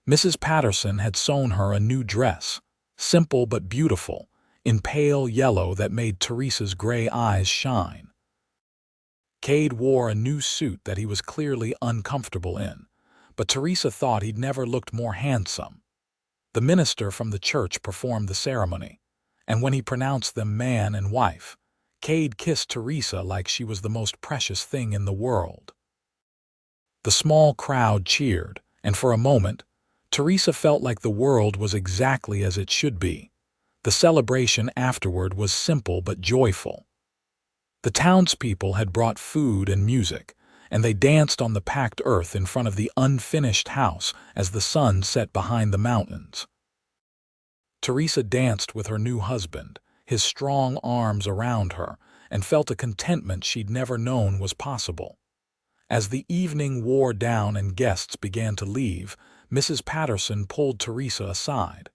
Mrs. Patterson had sewn her a new dress, simple but beautiful, in pale yellow that made Teresa's gray eyes shine. Kade wore a new suit that he was clearly uncomfortable in, but Teresa thought he'd never looked more handsome. The minister from the church performed the ceremony, and when he pronounced them man and wife, Kade kissed Teresa like she was the most precious thing in the world. The small crowd cheered, and for a moment, Teresa felt like the world was exactly as it should be. The celebration afterward was simple but joyful. The townspeople had brought food and music, and they danced on the packed earth in front of the unfinished house as the sun set behind the mountains. Teresa danced with her new husband, his strong arms around her, and felt a contentment she'd never known was possible. As the evening wore down and guests began to leave, Mrs. Patterson pulled Teresa aside.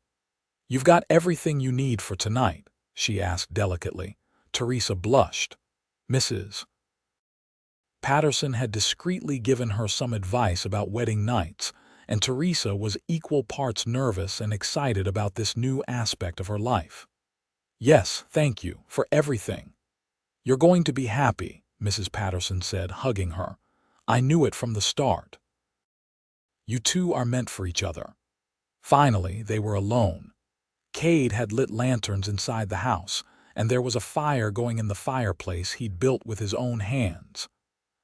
"You've got everything you need for tonight?" she asked delicately. Teresa blushed. Mrs. Patterson had discreetly given her some advice about wedding nights, and Teresa was equal parts nervous and excited about this new aspect of her life. "Yes, thank you, for everything." "You're going to be happy," Mrs. Patterson said, hugging her. "I knew it from the start. You two are meant for each other." Finally, they were alone. Kade had lit lanterns inside the house, and there was a fire going in the fireplace he'd built with his own hands.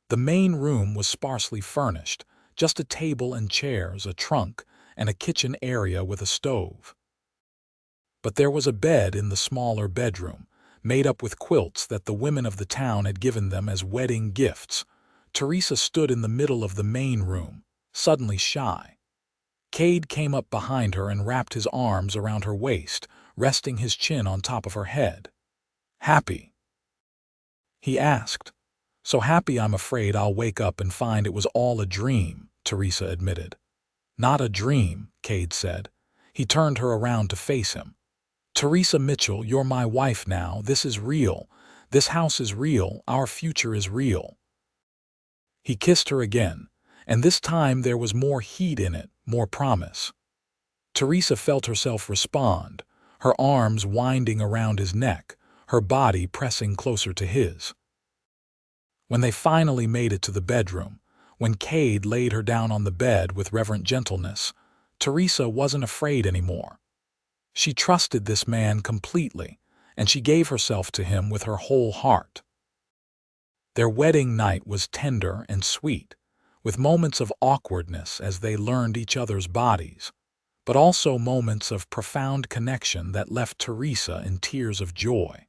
The main room was sparsely furnished, just a table and chairs, a trunk, and a kitchen area with a stove. But there was a bed in the smaller bedroom, made up with quilts that the women of the town had given them as wedding gifts. Teresa stood in the middle of the main room, suddenly shy. Kade came up behind her and wrapped his arms around her waist, resting his chin on top of her head. "Happy?" he asked. "So happy I'm afraid I'll wake up and find it was all a dream," Teresa admitted. "Not a dream," Kade said. He turned her around to face him. "Teresa Mitchell, you're my wife now. This is real. This house is real. Our future is real." He kissed her again, and this time there was more heat in it, more promise. Teresa felt herself respond, her arms winding around his neck, her body pressing closer to his. When they finally made it to the bedroom, when Kade laid her down on the bed with reverent gentleness, Teresa wasn't afraid anymore. She trusted this man completely, and she gave herself to him with her whole heart. Their wedding night was tender and sweet, with moments of awkwardness as they learned each other's bodies, but also moments of profound connection that left Teresa in tears of joy.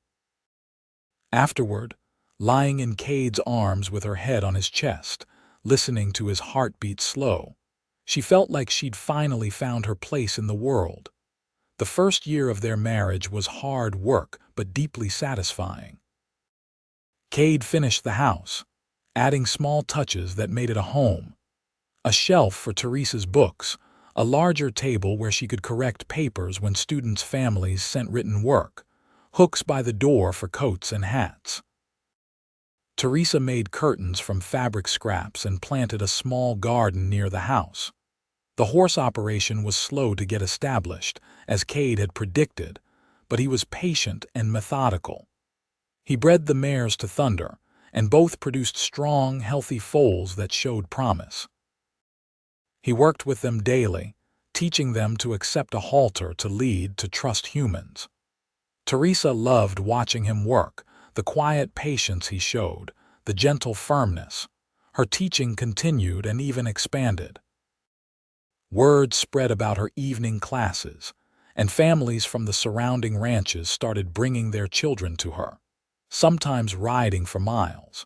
Afterward, lying in Kade's arms with her head on his chest, listening to his heartbeat slow, she felt like she'd finally found her place in the world. The first year of their marriage was hard work but deeply satisfying. Kade finished the house, adding small touches that made it a home. A shelf for Teresa's books, a larger table where she could correct papers when students' families sent written work, hooks by the door for coats and hats. Teresa made curtains from fabric scraps and planted a small garden near the house. The horse operation was slow to get established, as Kade had predicted, but he was patient and methodical. He bred the mares to Thunder, and both produced strong, healthy foals that showed promise. He worked with them daily, teaching them to accept a halter, to lead, to trust humans. Teresa loved watching him work, the quiet patience he showed, the gentle firmness. Her teaching continued and even expanded. Word spread about her evening classes, and families from the surrounding ranches started bringing their children to her, sometimes riding for miles.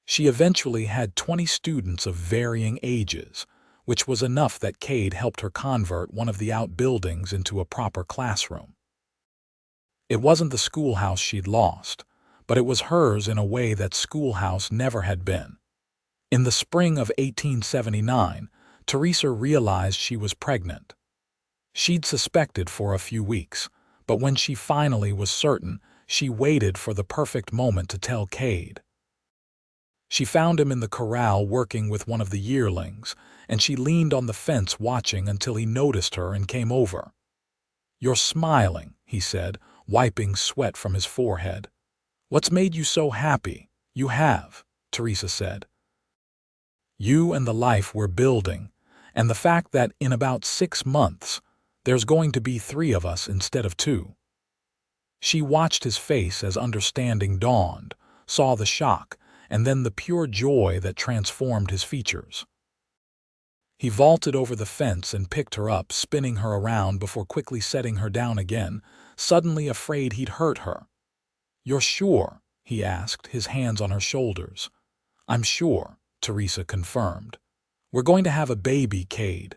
She eventually had 20 students of varying ages, which was enough that Kade helped her convert one of the outbuildings into a proper classroom. It wasn't the schoolhouse she'd lost, but it was hers in a way that schoolhouse never had been. In the spring of 1879, Teresa realized she was pregnant. She'd suspected for a few weeks, but when she finally was certain, she waited for the perfect moment to tell Kade. She found him in the corral working with one of the yearlings, and she leaned on the fence watching until he noticed her and came over. "You're smiling," he said, wiping sweat from his forehead. "What's made you so happy?" "You have," Teresa said. "You and the life we're building, and the fact that in about 6 months, there's going to be 3 of us instead of 2. She watched his face as understanding dawned, saw the shock, and then the pure joy that transformed his features. He vaulted over the fence and picked her up, spinning her around before quickly setting her down again, suddenly afraid he'd hurt her. "You're sure?" he asked, his hands on her shoulders. "I'm sure," Teresa confirmed. "We're going to have a baby, Kade."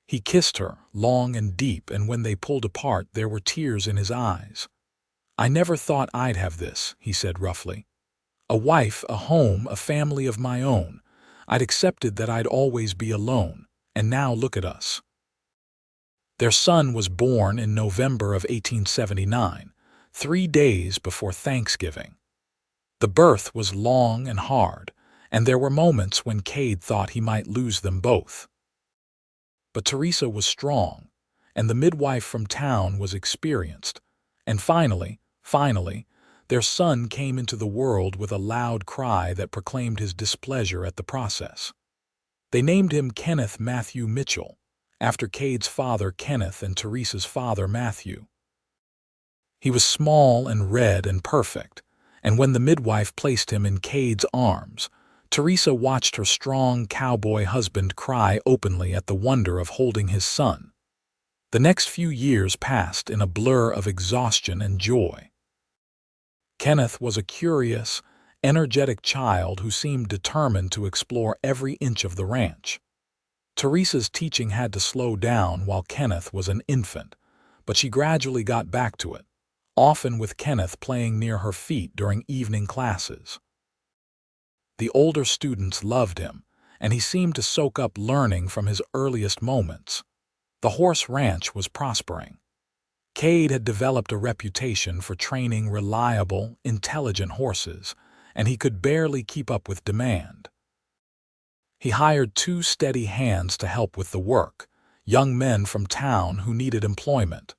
He kissed her, long and deep, and when they pulled apart there were tears in his eyes. "I never thought I'd have this," he said roughly. "A wife, a home, a family of my own. I'd accepted that I'd always be alone, and now look at us." Their son was born in November of 1879, 3 days before Thanksgiving. The birth was long and hard, and there were moments when Kade thought he might lose them both. But Teresa was strong, and the midwife from town was experienced, and finally, their son came into the world with a loud cry that proclaimed his displeasure at the process. They named him Kenneth Matthew Mitchell, after Kade's father Kenneth and Teresa's father Matthew. He was small and red and perfect, and when the midwife placed him in Kade's arms, Teresa watched her strong cowboy husband cry openly at the wonder of holding his son. The next few years passed in a blur of exhaustion and joy. Kenneth was a curious, energetic child who seemed determined to explore every inch of the ranch. Teresa's teaching had to slow down while Kenneth was an infant, but she gradually got back to it, often with Kenneth playing near her feet during evening classes. The older students loved him, and he seemed to soak up learning from his earliest moments. The horse ranch was prospering. Kade had developed a reputation for training reliable, intelligent horses, and he could barely keep up with demand. He hired 2 steady hands to help with the work, young men from town who needed employment.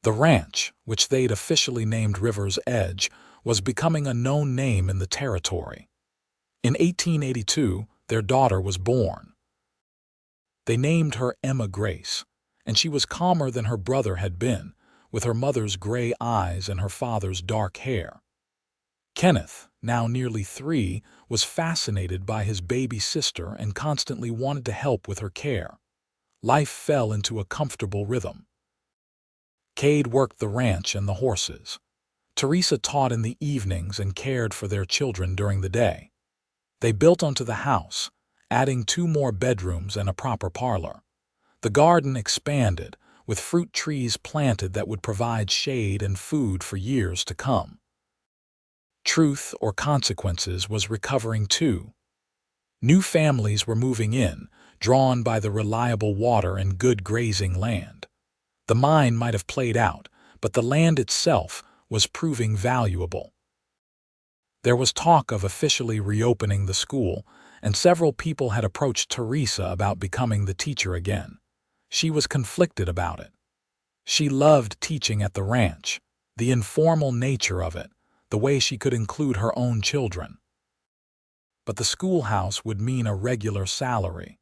The ranch, which they'd officially named River's Edge, was becoming a known name in the territory. In 1882, their daughter was born. They named her Emma Grace, and she was calmer than her brother had been, with her mother's gray eyes and her father's dark hair. Kenneth, now nearly 3, was fascinated by his baby sister and constantly wanted to help with her care. Life fell into a comfortable rhythm. Kade worked the ranch and the horses. Teresa taught in the evenings and cared for their children during the day. They built onto the house, adding 2 more bedrooms and a proper parlor. The garden expanded, with fruit trees planted that would provide shade and food for years to come. Truth or Consequences was recovering too. New families were moving in, drawn by the reliable water and good grazing land. The mine might have played out, but the land itself was proving valuable. There was talk of officially reopening the school, and several people had approached Teresa about becoming the teacher again. She was conflicted about it. She loved teaching at the ranch, the informal nature of it, the way she could include her own children. But the schoolhouse would mean a regular salary,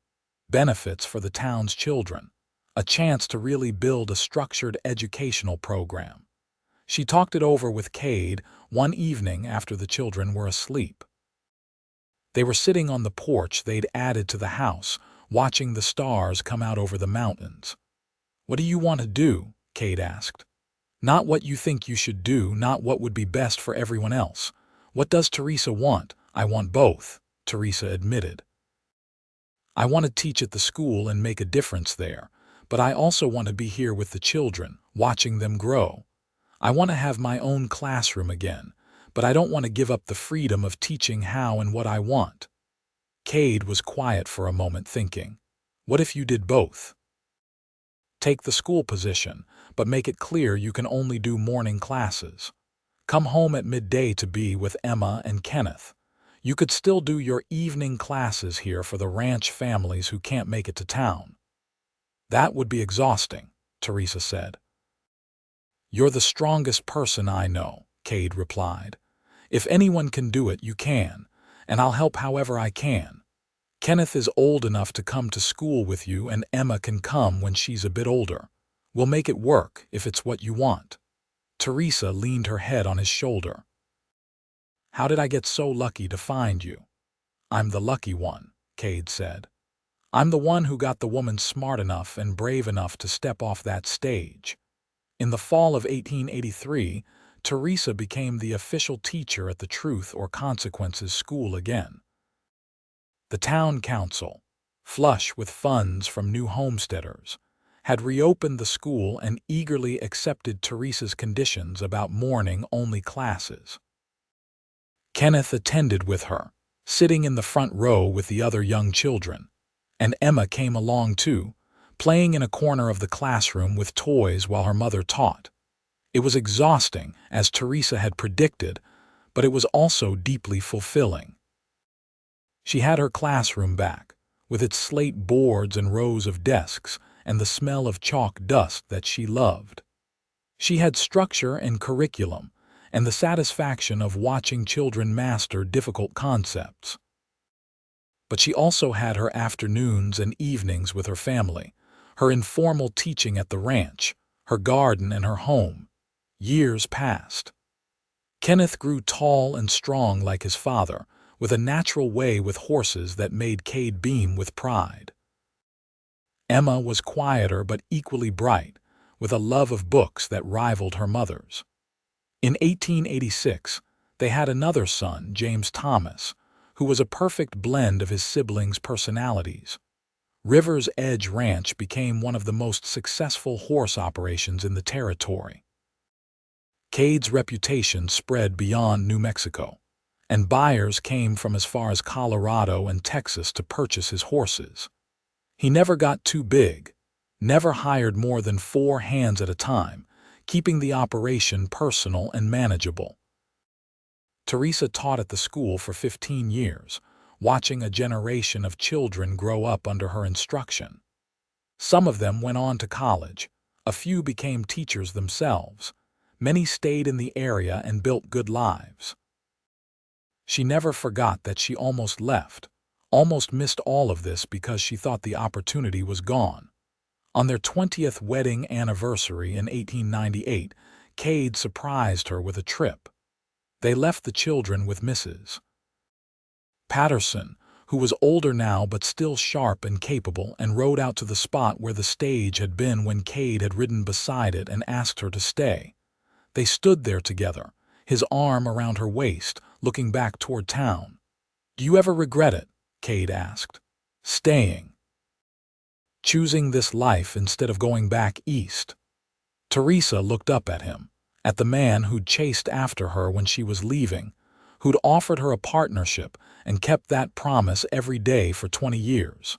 benefits for the town's children, a chance to really build a structured educational program. She talked it over with Kade one evening after the children were asleep. They were sitting on the porch they'd added to the house, watching the stars come out over the mountains. "What do you want to do?" Kade asked. "Not what you think you should do, not what would be best for everyone else. What does Teresa want?" "I want both," Teresa admitted. "I want to teach at the school and make a difference there, but I also want to be here with the children, watching them grow. I want to have my own classroom again, but I don't want to give up the freedom of teaching how and what I want." Kade was quiet for a moment, thinking, what if you did both? Take the school position, but make it clear you can only do morning classes. Come home at midday to be with Emma and Kenneth. You could still do your evening classes here for the ranch families who can't make it to town. "That would be exhausting," Teresa said. "You're the strongest person I know," Kade replied. "If anyone can do it, you can, and I'll help however I can. Kenneth is old enough to come to school with you, and Emma can come when she's a bit older. We'll make it work if it's what you want." Teresa leaned her head on his shoulder. "How did I get so lucky to find you?" "I'm the lucky one," Kade said. "I'm the one who got the woman smart enough and brave enough to step off that stage." In the fall of 1883, Teresa became the official teacher at the Truth or Consequences school again. The town council, flush with funds from new homesteaders, had reopened the school and eagerly accepted Teresa's conditions about morning-only classes. Kenneth attended with her, sitting in the front row with the other young children, and Emma came along too, playing in a corner of the classroom with toys while her mother taught. It was exhausting, as Teresa had predicted, but it was also deeply fulfilling. She had her classroom back, with its slate boards and rows of desks and the smell of chalk dust that she loved. She had structure and curriculum, and the satisfaction of watching children master difficult concepts. But she also had her afternoons and evenings with her family, her informal teaching at the ranch, her garden and her home. Years passed. Kenneth grew tall and strong like his father, with a natural way with horses that made Kade beam with pride. Emma was quieter but equally bright, with a love of books that rivaled her mother's. In 1886, they had another son, James Thomas, who was a perfect blend of his siblings' personalities. River's Edge Ranch became one of the most successful horse operations in the territory. Kade's reputation spread beyond New Mexico, and buyers came from as far as Colorado and Texas to purchase his horses. He never got too big, never hired more than 4 hands at a time, keeping the operation personal and manageable. Teresa taught at the school for 15 years, watching a generation of children grow up under her instruction. Some of them went on to college, a few became teachers themselves, many stayed in the area and built good lives. She never forgot that she almost left, almost missed all of this because she thought the opportunity was gone. On their 20th wedding anniversary in 1898, Kade surprised her with a trip. They left the children with Mrs. Patterson, who was older now but still sharp and capable, and rode out to the spot where the stage had been when Kade had ridden beside it and asked her to stay. They stood there together, his arm around her waist, looking back toward town. "Do you ever regret it?" Kade asked. "Staying? Choosing this life instead of going back east?" Teresa looked up at him, at the man who'd chased after her when she was leaving, who'd offered her a partnership and kept that promise every day for 20 years.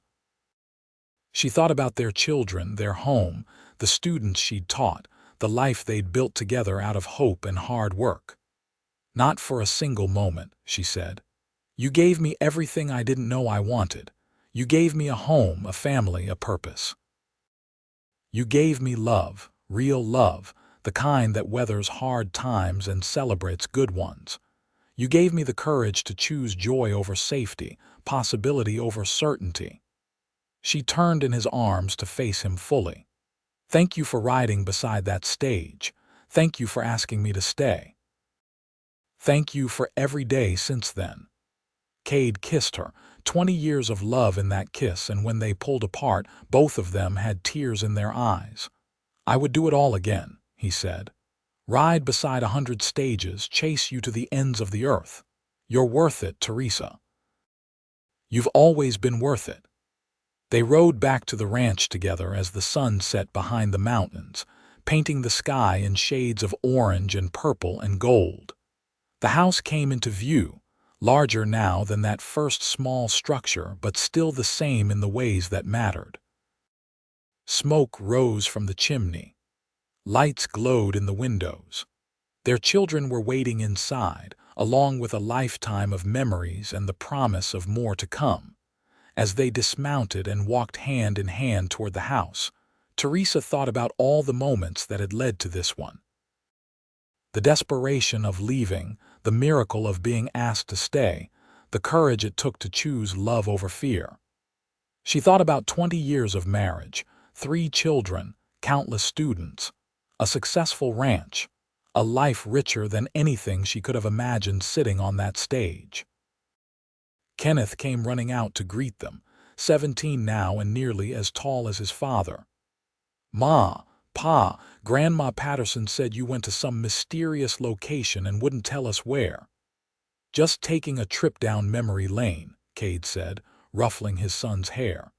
She thought about their children, their home, the students she'd taught, the life they'd built together out of hope and hard work. "Not for a single moment," she said. "You gave me everything I didn't know I wanted. You gave me a home, a family, a purpose. You gave me love, real love, the kind that weathers hard times and celebrates good ones. You gave me the courage to choose joy over safety, possibility over certainty." She turned in his arms to face him fully. "Thank you for riding beside that stage. Thank you for asking me to stay. Thank you for every day since then." Kade kissed her, 20 years of love in that kiss, and when they pulled apart, both of them had tears in their eyes. "I would do it all again," he said. "Ride beside 100 stages, chase you to the ends of the earth. You're worth it, Teresa. You've always been worth it." They rode back to the ranch together as the sun set behind the mountains, painting the sky in shades of orange and purple and gold. The house came into view, larger now than that first small structure, but still the same in the ways that mattered. Smoke rose from the chimney. Lights glowed in the windows. Their children were waiting inside, along with a lifetime of memories and the promise of more to come. As they dismounted and walked hand in hand toward the house, Teresa thought about all the moments that had led to this one. The desperation of leaving, the miracle of being asked to stay, the courage it took to choose love over fear. She thought about 20 years of marriage, 3 children, countless students, a successful ranch, a life richer than anything she could have imagined sitting on that stage. Kenneth came running out to greet them, 17 now and nearly as tall as his father. "Ma, Pa, Grandma Patterson said you went to some mysterious location and wouldn't tell us where." "Just taking a trip down memory lane," Kade said, ruffling his son's hair.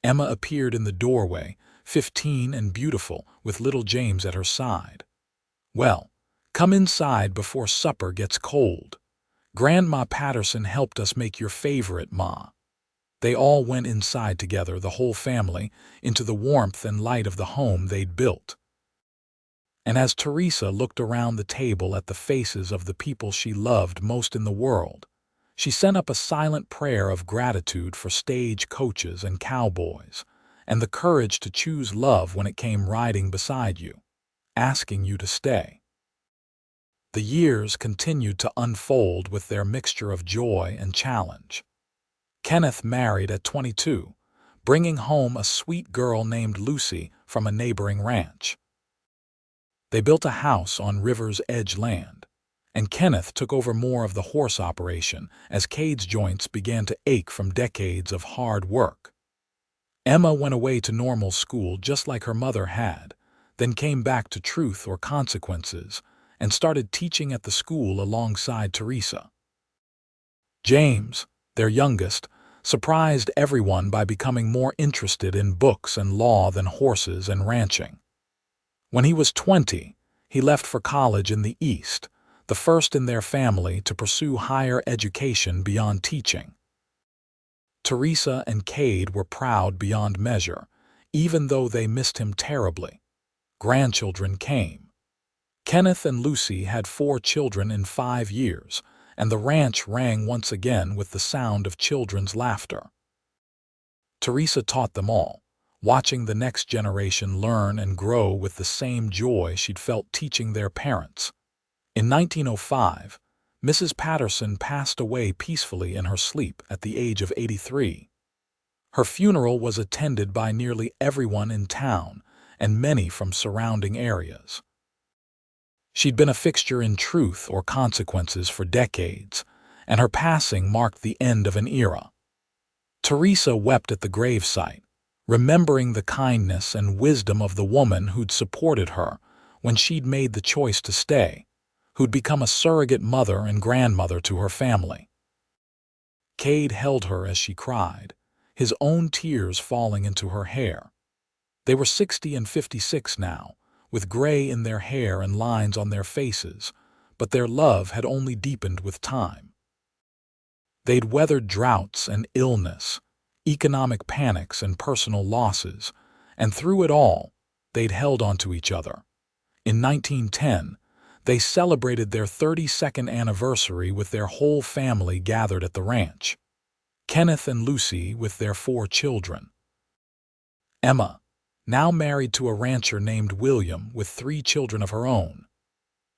Emma appeared in the doorway, 15 and beautiful, with little James at her side. "Well, come inside before supper gets cold. Grandma Patterson helped us make your favorite, Ma." They all went inside together, the whole family, into the warmth and light of the home they'd built. And as Teresa looked around the table at the faces of the people she loved most in the world, she sent up a silent prayer of gratitude for stagecoaches and cowboys, and the courage to choose love when it came riding beside you, asking you to stay. The years continued to unfold with their mixture of joy and challenge. Kenneth married at 22, bringing home a sweet girl named Lucy from a neighboring ranch. They built a house on River's Edge land, and Kenneth took over more of the horse operation as Kade's joints began to ache from decades of hard work. Emma went away to normal school just like her mother had, then came back to Truth or Consequences and started teaching at the school alongside Teresa. James, their youngest, surprised everyone by becoming more interested in books and law than horses and ranching. When he was 20, he left for college in the East, the first in their family to pursue higher education beyond teaching. Teresa and Kade were proud beyond measure, even though they missed him terribly. Grandchildren came. Kenneth and Lucy had 4 children in 5 years, and the ranch rang once again with the sound of children's laughter. Teresa taught them all, watching the next generation learn and grow with the same joy she'd felt teaching their parents. In 1905, Mrs. Patterson passed away peacefully in her sleep at the age of 83. Her funeral was attended by nearly everyone in town and many from surrounding areas. She'd been a fixture in Truth or Consequences for decades, and her passing marked the end of an era. Teresa wept at the gravesite, remembering the kindness and wisdom of the woman who'd supported her when she'd made the choice to stay, who'd become a surrogate mother and grandmother to her family. Kade held her as she cried, his own tears falling into her hair. They were 60 and 56 now, with gray in their hair and lines on their faces, but their love had only deepened with time. They'd weathered droughts and illness, economic panics and personal losses, and through it all, they'd held onto each other. In 1910, they celebrated their 32nd anniversary with their whole family gathered at the ranch. Kenneth and Lucy with their 4 children. Emma, now married to a rancher named William with 3 children of her own.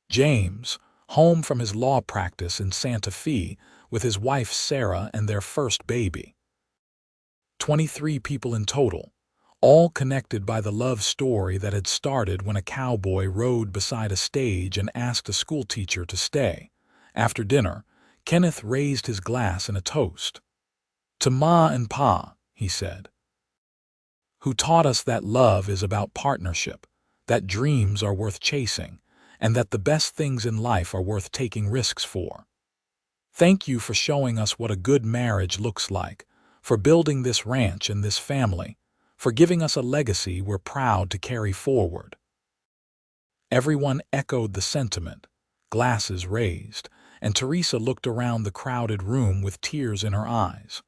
James, home from his law practice in Santa Fe with his wife Sarah and their first baby. 23 people in total, all connected by the love story that had started when a cowboy rode beside a stage and asked a schoolteacher to stay. After dinner, Kenneth raised his glass in a toast. "To Ma and Pa," he said, "who taught us that love is about partnership, that dreams are worth chasing, and that the best things in life are worth taking risks for. Thank you for showing us what a good marriage looks like, for building this ranch and this family, for giving us a legacy we're proud to carry forward." Everyone echoed the sentiment, glasses raised, and Teresa looked around the crowded room with tears in her eyes.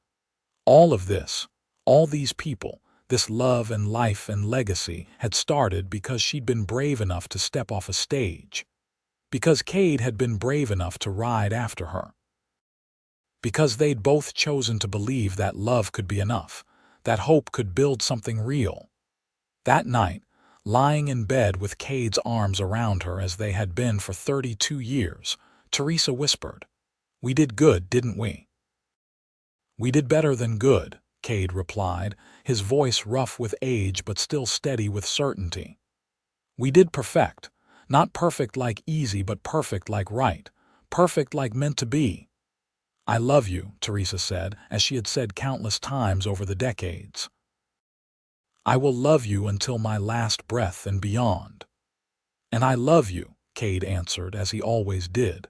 All of this, all these people, this love and life and legacy had started because she'd been brave enough to step off a stage, because Kade had been brave enough to ride after her, because they'd both chosen to believe that love could be enough, that hope could build something real. That night, lying in bed with Kade's arms around her as they had been for 32 years, Teresa whispered, "We did good, didn't we?" "We did better than good," Kade replied, his voice rough with age but still steady with certainty. "We did perfect, not perfect like easy but perfect like right, perfect like meant to be." "I love you," Teresa said, as she had said countless times over the decades. "I will love you until my last breath and beyond." "And I love you," Kade answered, as he always did.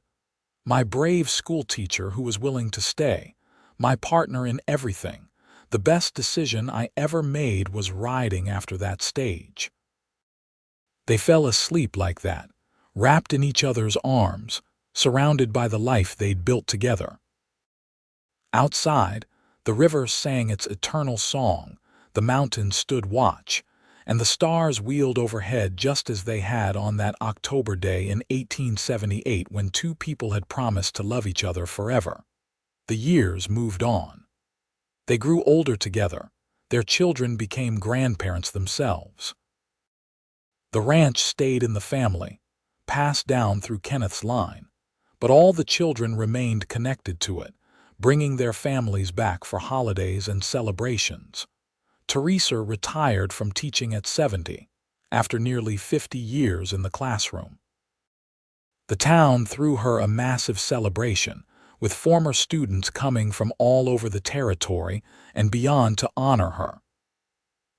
"My brave schoolteacher who was willing to stay, my partner in everything. The best decision I ever made was riding after that stage." They fell asleep like that, wrapped in each other's arms, surrounded by the life they'd built together. Outside, the river sang its eternal song, the mountains stood watch, and the stars wheeled overhead just as they had on that October day in 1878 when 2 people had promised to love each other forever. The years moved on. They grew older together. Their children became grandparents themselves. The ranch stayed in the family, passed down through Kenneth's line, but all the children remained connected to it, bringing their families back for holidays and celebrations. Teresa retired from teaching at 70, after nearly 50 years in the classroom. The town threw her a massive celebration, with former students coming from all over the territory and beyond to honor her.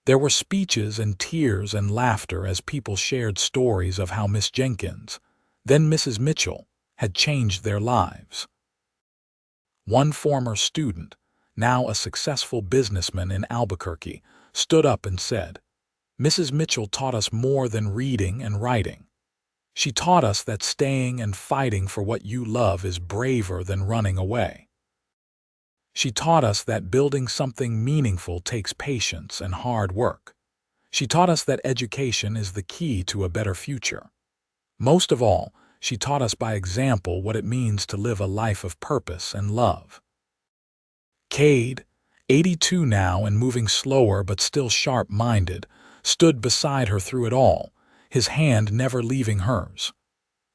There were speeches and tears and laughter as people shared stories of how Miss Jenkins, then Mrs. Mitchell, had changed their lives. One former student, now a successful businessman in Albuquerque, stood up and said, "Mrs. Mitchell taught us more than reading and writing. She taught us that staying and fighting for what you love is braver than running away. She taught us that building something meaningful takes patience and hard work. She taught us that education is the key to a better future. Most of all, she taught us by example what it means to live a life of purpose and love." Kade, 82 now and moving slower but still sharp-minded, stood beside her through it all, his hand never leaving hers.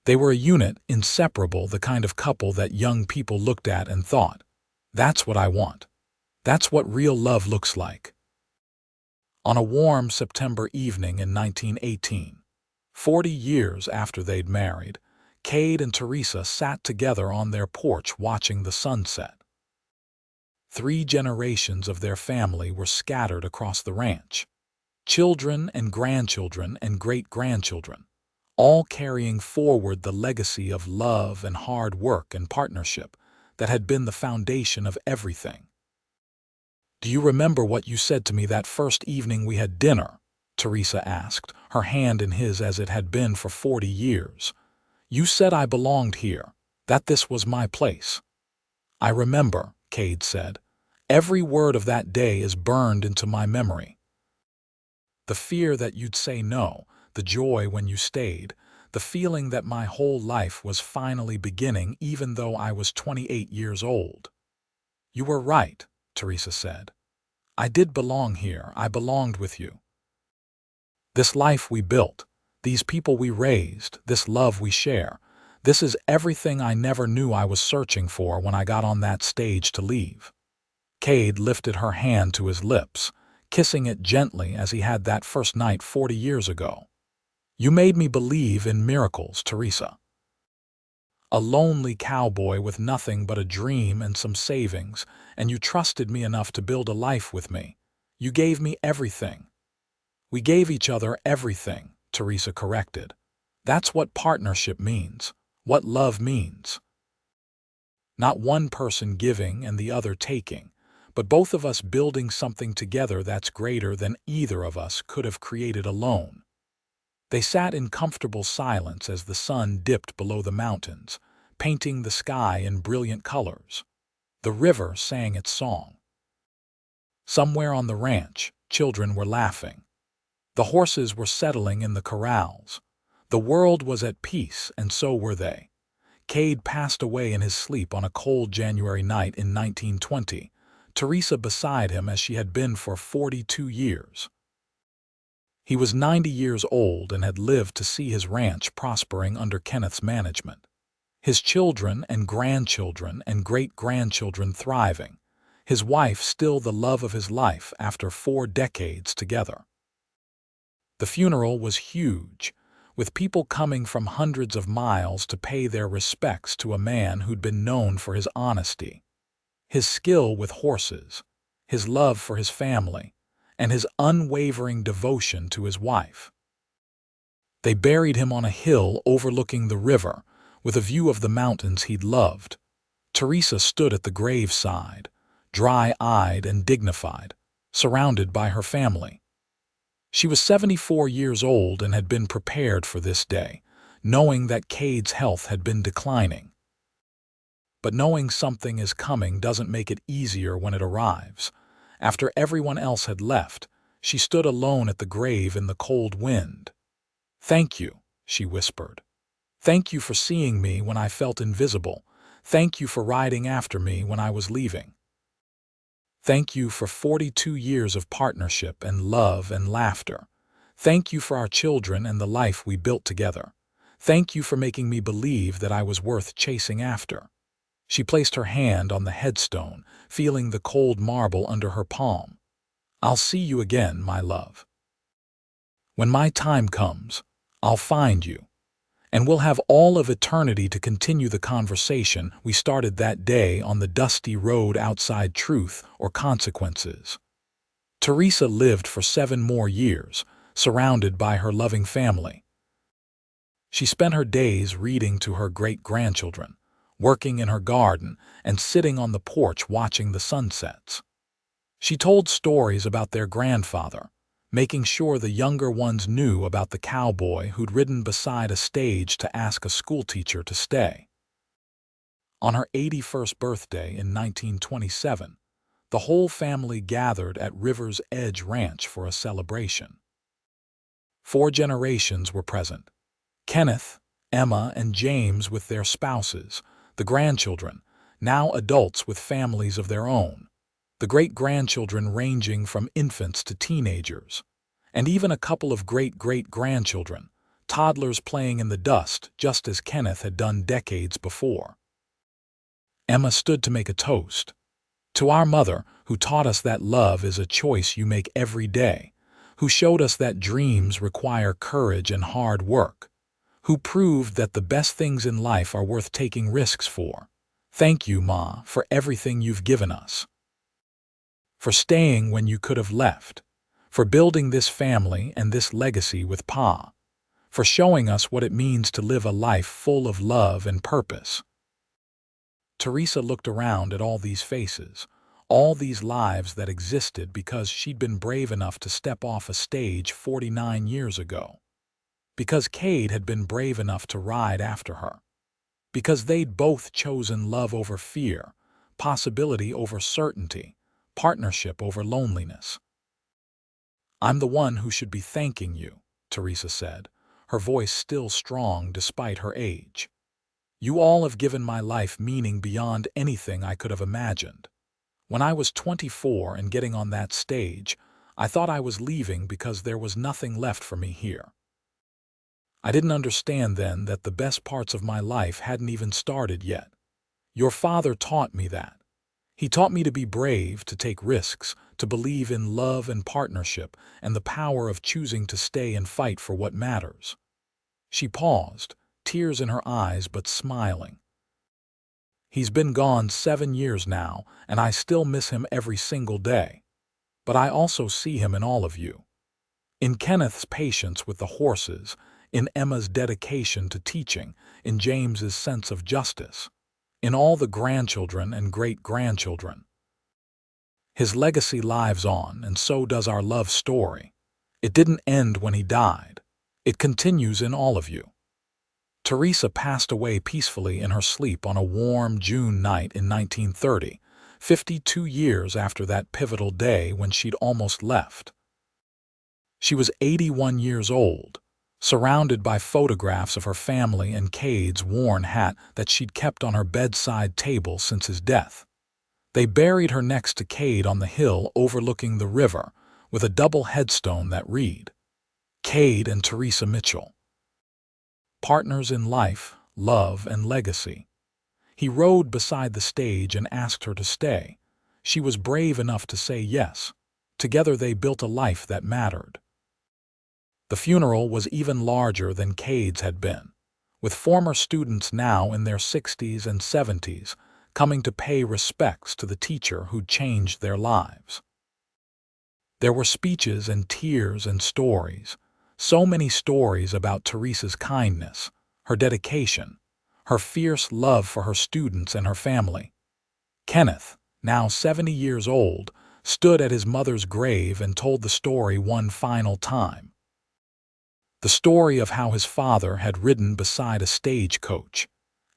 They were a unit, inseparable, the kind of couple that young people looked at and thought, "That's what I want. That's what real love looks like." On a warm September evening in 1918, 40 years after they'd married, Kade and Teresa sat together on their porch watching the sunset. 3 generations of their family were scattered across the ranch. Children and grandchildren and great-grandchildren, all carrying forward the legacy of love and hard work and partnership that had been the foundation of everything. "Do you remember what you said to me that first evening we had dinner?" Teresa asked, her hand in his as it had been for 40 years. "You said I belonged here, that this was my place." "I remember," Kade said. "Every word of that day is burned into my memory. The fear that you'd say no, the joy when you stayed, the feeling that my whole life was finally beginning even though I was 28 years old." "You were right," Teresa said. "I did belong here. I belonged with you. This life we built, these people we raised, this love we share, this is everything I never knew I was searching for when I got on that stage to leave." Kade lifted her hand to his lips, kissing it gently as he had that first night 40 years ago. "You made me believe in miracles, Teresa. A lonely cowboy with nothing but a dream and some savings, and you trusted me enough to build a life with me. You gave me everything." "We gave each other everything," Teresa corrected. "That's what partnership means, what love means. Not one person giving and the other taking, but both of us building something together that's greater than either of us could have created alone." They sat in comfortable silence as the sun dipped below the mountains, painting the sky in brilliant colors. The river sang its song. Somewhere on the ranch, children were laughing. The horses were settling in the corrals. The world was at peace, and so were they. Kade passed away in his sleep on a cold January night in 1920, Teresa beside him as she had been for 42 years. He was 90 years old and had lived to see his ranch prospering under Kenneth's management. His children and grandchildren and great-grandchildren thriving, his wife still the love of his life after 4 decades together. The funeral was huge, with people coming from hundreds of miles to pay their respects to a man who'd been known for his honesty, his skill with horses, his love for his family, and his unwavering devotion to his wife. They buried him on a hill overlooking the river, with a view of the mountains he'd loved. Teresa stood at the graveside, dry-eyed and dignified, surrounded by her family. She was 74 years old and had been prepared for this day, knowing that Kade's health had been declining. But knowing something is coming doesn't make it easier when it arrives. After everyone else had left, she stood alone at the grave in the cold wind. "Thank you," she whispered. "Thank you for seeing me when I felt invisible. Thank you for riding after me when I was leaving. Thank you for 42 years of partnership and love and laughter. Thank you for our children and the life we built together. Thank you for making me believe that I was worth chasing after." She placed her hand on the headstone, feeling the cold marble under her palm. "I'll see you again, my love. When my time comes, I'll find you, and we'll have all of eternity to continue the conversation we started that day on the dusty road outside truth or consequences." Teresa lived for 7 more years, surrounded by her loving family. She spent her days reading to her great-grandchildren, working in her garden, and sitting on the porch watching the sunsets. She told stories about their grandfather, making sure the younger ones knew about the cowboy who'd ridden beside a stage to ask a schoolteacher to stay. On her 81st birthday in 1927, the whole family gathered at River's Edge Ranch for a celebration. 4 generations were present: Kenneth, Emma, and James with their spouses, the grandchildren, now adults with families of their own, the great-grandchildren ranging from infants to teenagers, and even a couple of great-great-grandchildren, toddlers playing in the dust just as Kenneth had done decades before. Emma stood to make a toast. "To our mother, who taught us that love is a choice you make every day, who showed us that dreams require courage and hard work, who proved that the best things in life are worth taking risks for. Thank you, Ma, for everything you've given us. For staying when you could have left, for building this family and this legacy with Pa, for showing us what it means to live a life full of love and purpose." Teresa looked around at all these faces, all these lives that existed because she'd been brave enough to step off a stage 49 years ago. Because Kade had been brave enough to ride after her. Because they'd both chosen love over fear, possibility over certainty, partnership over loneliness. "I'm the one who should be thanking you," Teresa said, her voice still strong despite her age. "You all have given my life meaning beyond anything I could have imagined. When I was 24 and getting on that stage, I thought I was leaving because there was nothing left for me here. I didn't understand then that the best parts of my life hadn't even started yet. Your father taught me that. He taught me to be brave, to take risks, to believe in love and partnership, and the power of choosing to stay and fight for what matters." She paused, tears in her eyes but smiling. "He's been gone 7 years now, and I still miss him every single day. But I also see him in all of you. In Kenneth's patience with the horses, in Emma's dedication to teaching, in James's sense of justice, in all the grandchildren and great-grandchildren. His legacy lives on, and so does our love story. It didn't end when he died. It continues in all of you." Teresa passed away peacefully in her sleep on a warm June night in 1930, 52 years after that pivotal day when she'd almost left. She was 81 years old, surrounded by photographs of her family and Kade's worn hat that she'd kept on her bedside table since his death. They buried her next to Kade on the hill overlooking the river, with a double headstone that read, "Kade and Teresa Mitchell. Partners in life, love, and legacy." He rode beside the stage and asked her to stay. She was brave enough to say yes. Together they built a life that mattered. The funeral was even larger than Kade's had been, with former students now in their 60s and 70s coming to pay respects to the teacher who'd changed their lives. There were speeches and tears and stories, so many stories about Teresa's kindness, her dedication, her fierce love for her students and her family. Kenneth, now 70 years old, stood at his mother's grave and told the story one final time. The story of how his father had ridden beside a stagecoach,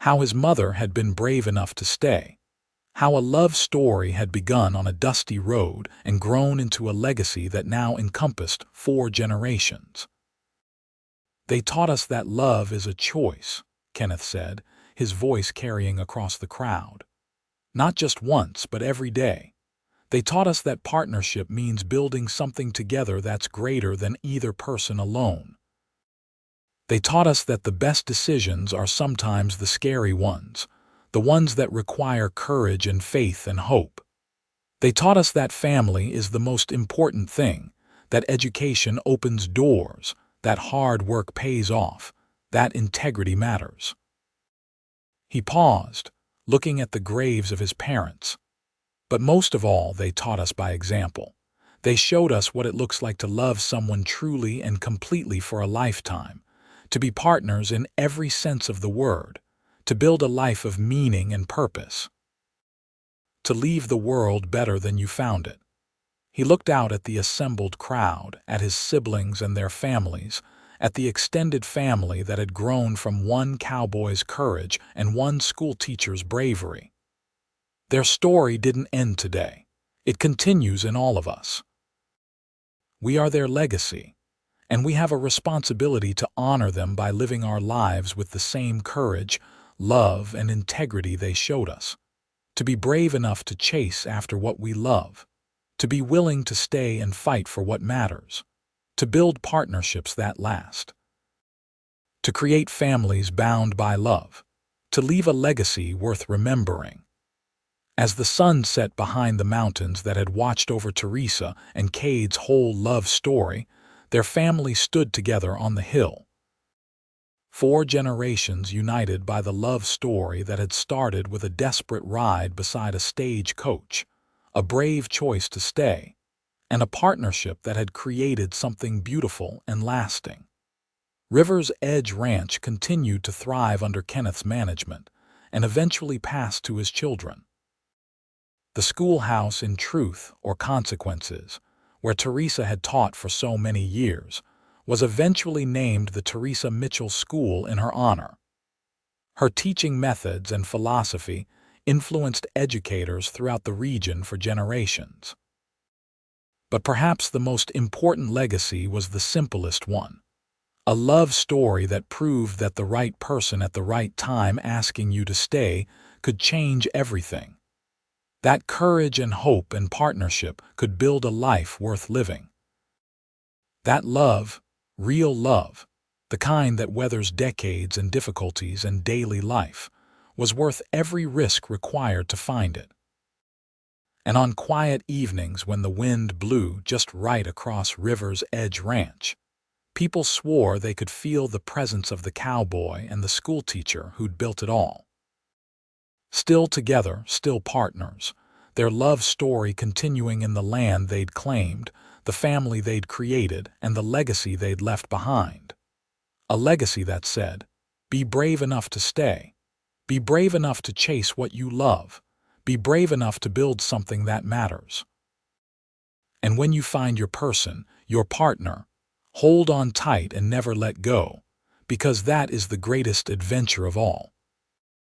how his mother had been brave enough to stay, how a love story had begun on a dusty road and grown into a legacy that now encompassed 4 generations. "They taught us that love is a choice," Kenneth said, his voice carrying across the crowd. "Not just once, but every day. They taught us that partnership means building something together that's greater than either person alone. They taught us that the best decisions are sometimes the scary ones, the ones that require courage and faith and hope. They taught us that family is the most important thing, that education opens doors, that hard work pays off, that integrity matters. He paused, looking at the graves of his parents. But most of all, they taught us by example. They showed us what it looks like to love someone truly and completely for a lifetime, to be partners in every sense of the word, to build a life of meaning and purpose, to leave the world better than you found it. He looked out at the assembled crowd, at his siblings and their families, at the extended family that had grown from one cowboy's courage and one schoolteacher's bravery. Their story didn't end today. It continues in all of us. We are their legacy, and we have a responsibility to honor them by living our lives with the same courage, love, and integrity they showed us. To be brave enough to chase after what we love, to be willing to stay and fight for what matters, to build partnerships that last, to create families bound by love, to leave a legacy worth remembering. As the sun set behind the mountains that had watched over Teresa and Kade's whole love story, their family stood together on the hill. 4 generations united by the love story that had started with a desperate ride beside a stagecoach, a brave choice to stay, and a partnership that had created something beautiful and lasting. River's Edge Ranch continued to thrive under Kenneth's management and eventually passed to his children. The schoolhouse in Truth or Consequences, where Teresa had taught for so many years, was eventually named the Teresa Mitchell School in her honor. Her teaching methods and philosophy influenced educators throughout the region for generations. But perhaps the most important legacy was the simplest one. A love story that proved that the right person at the right time asking you to stay could change everything. That courage and hope and partnership could build a life worth living. That love, real love, the kind that weathers decades and difficulties and daily life, was worth every risk required to find it. And on quiet evenings when the wind blew just right across River's Edge Ranch, people swore they could feel the presence of the cowboy and the schoolteacher who'd built it all. Still together, still partners, their love story continuing in the land they'd claimed, the family they'd created, and the legacy they'd left behind. A legacy that said, be brave enough to stay. Be brave enough to chase what you love. Be brave enough to build something that matters. And when you find your person, your partner, hold on tight and never let go, because that is the greatest adventure of all.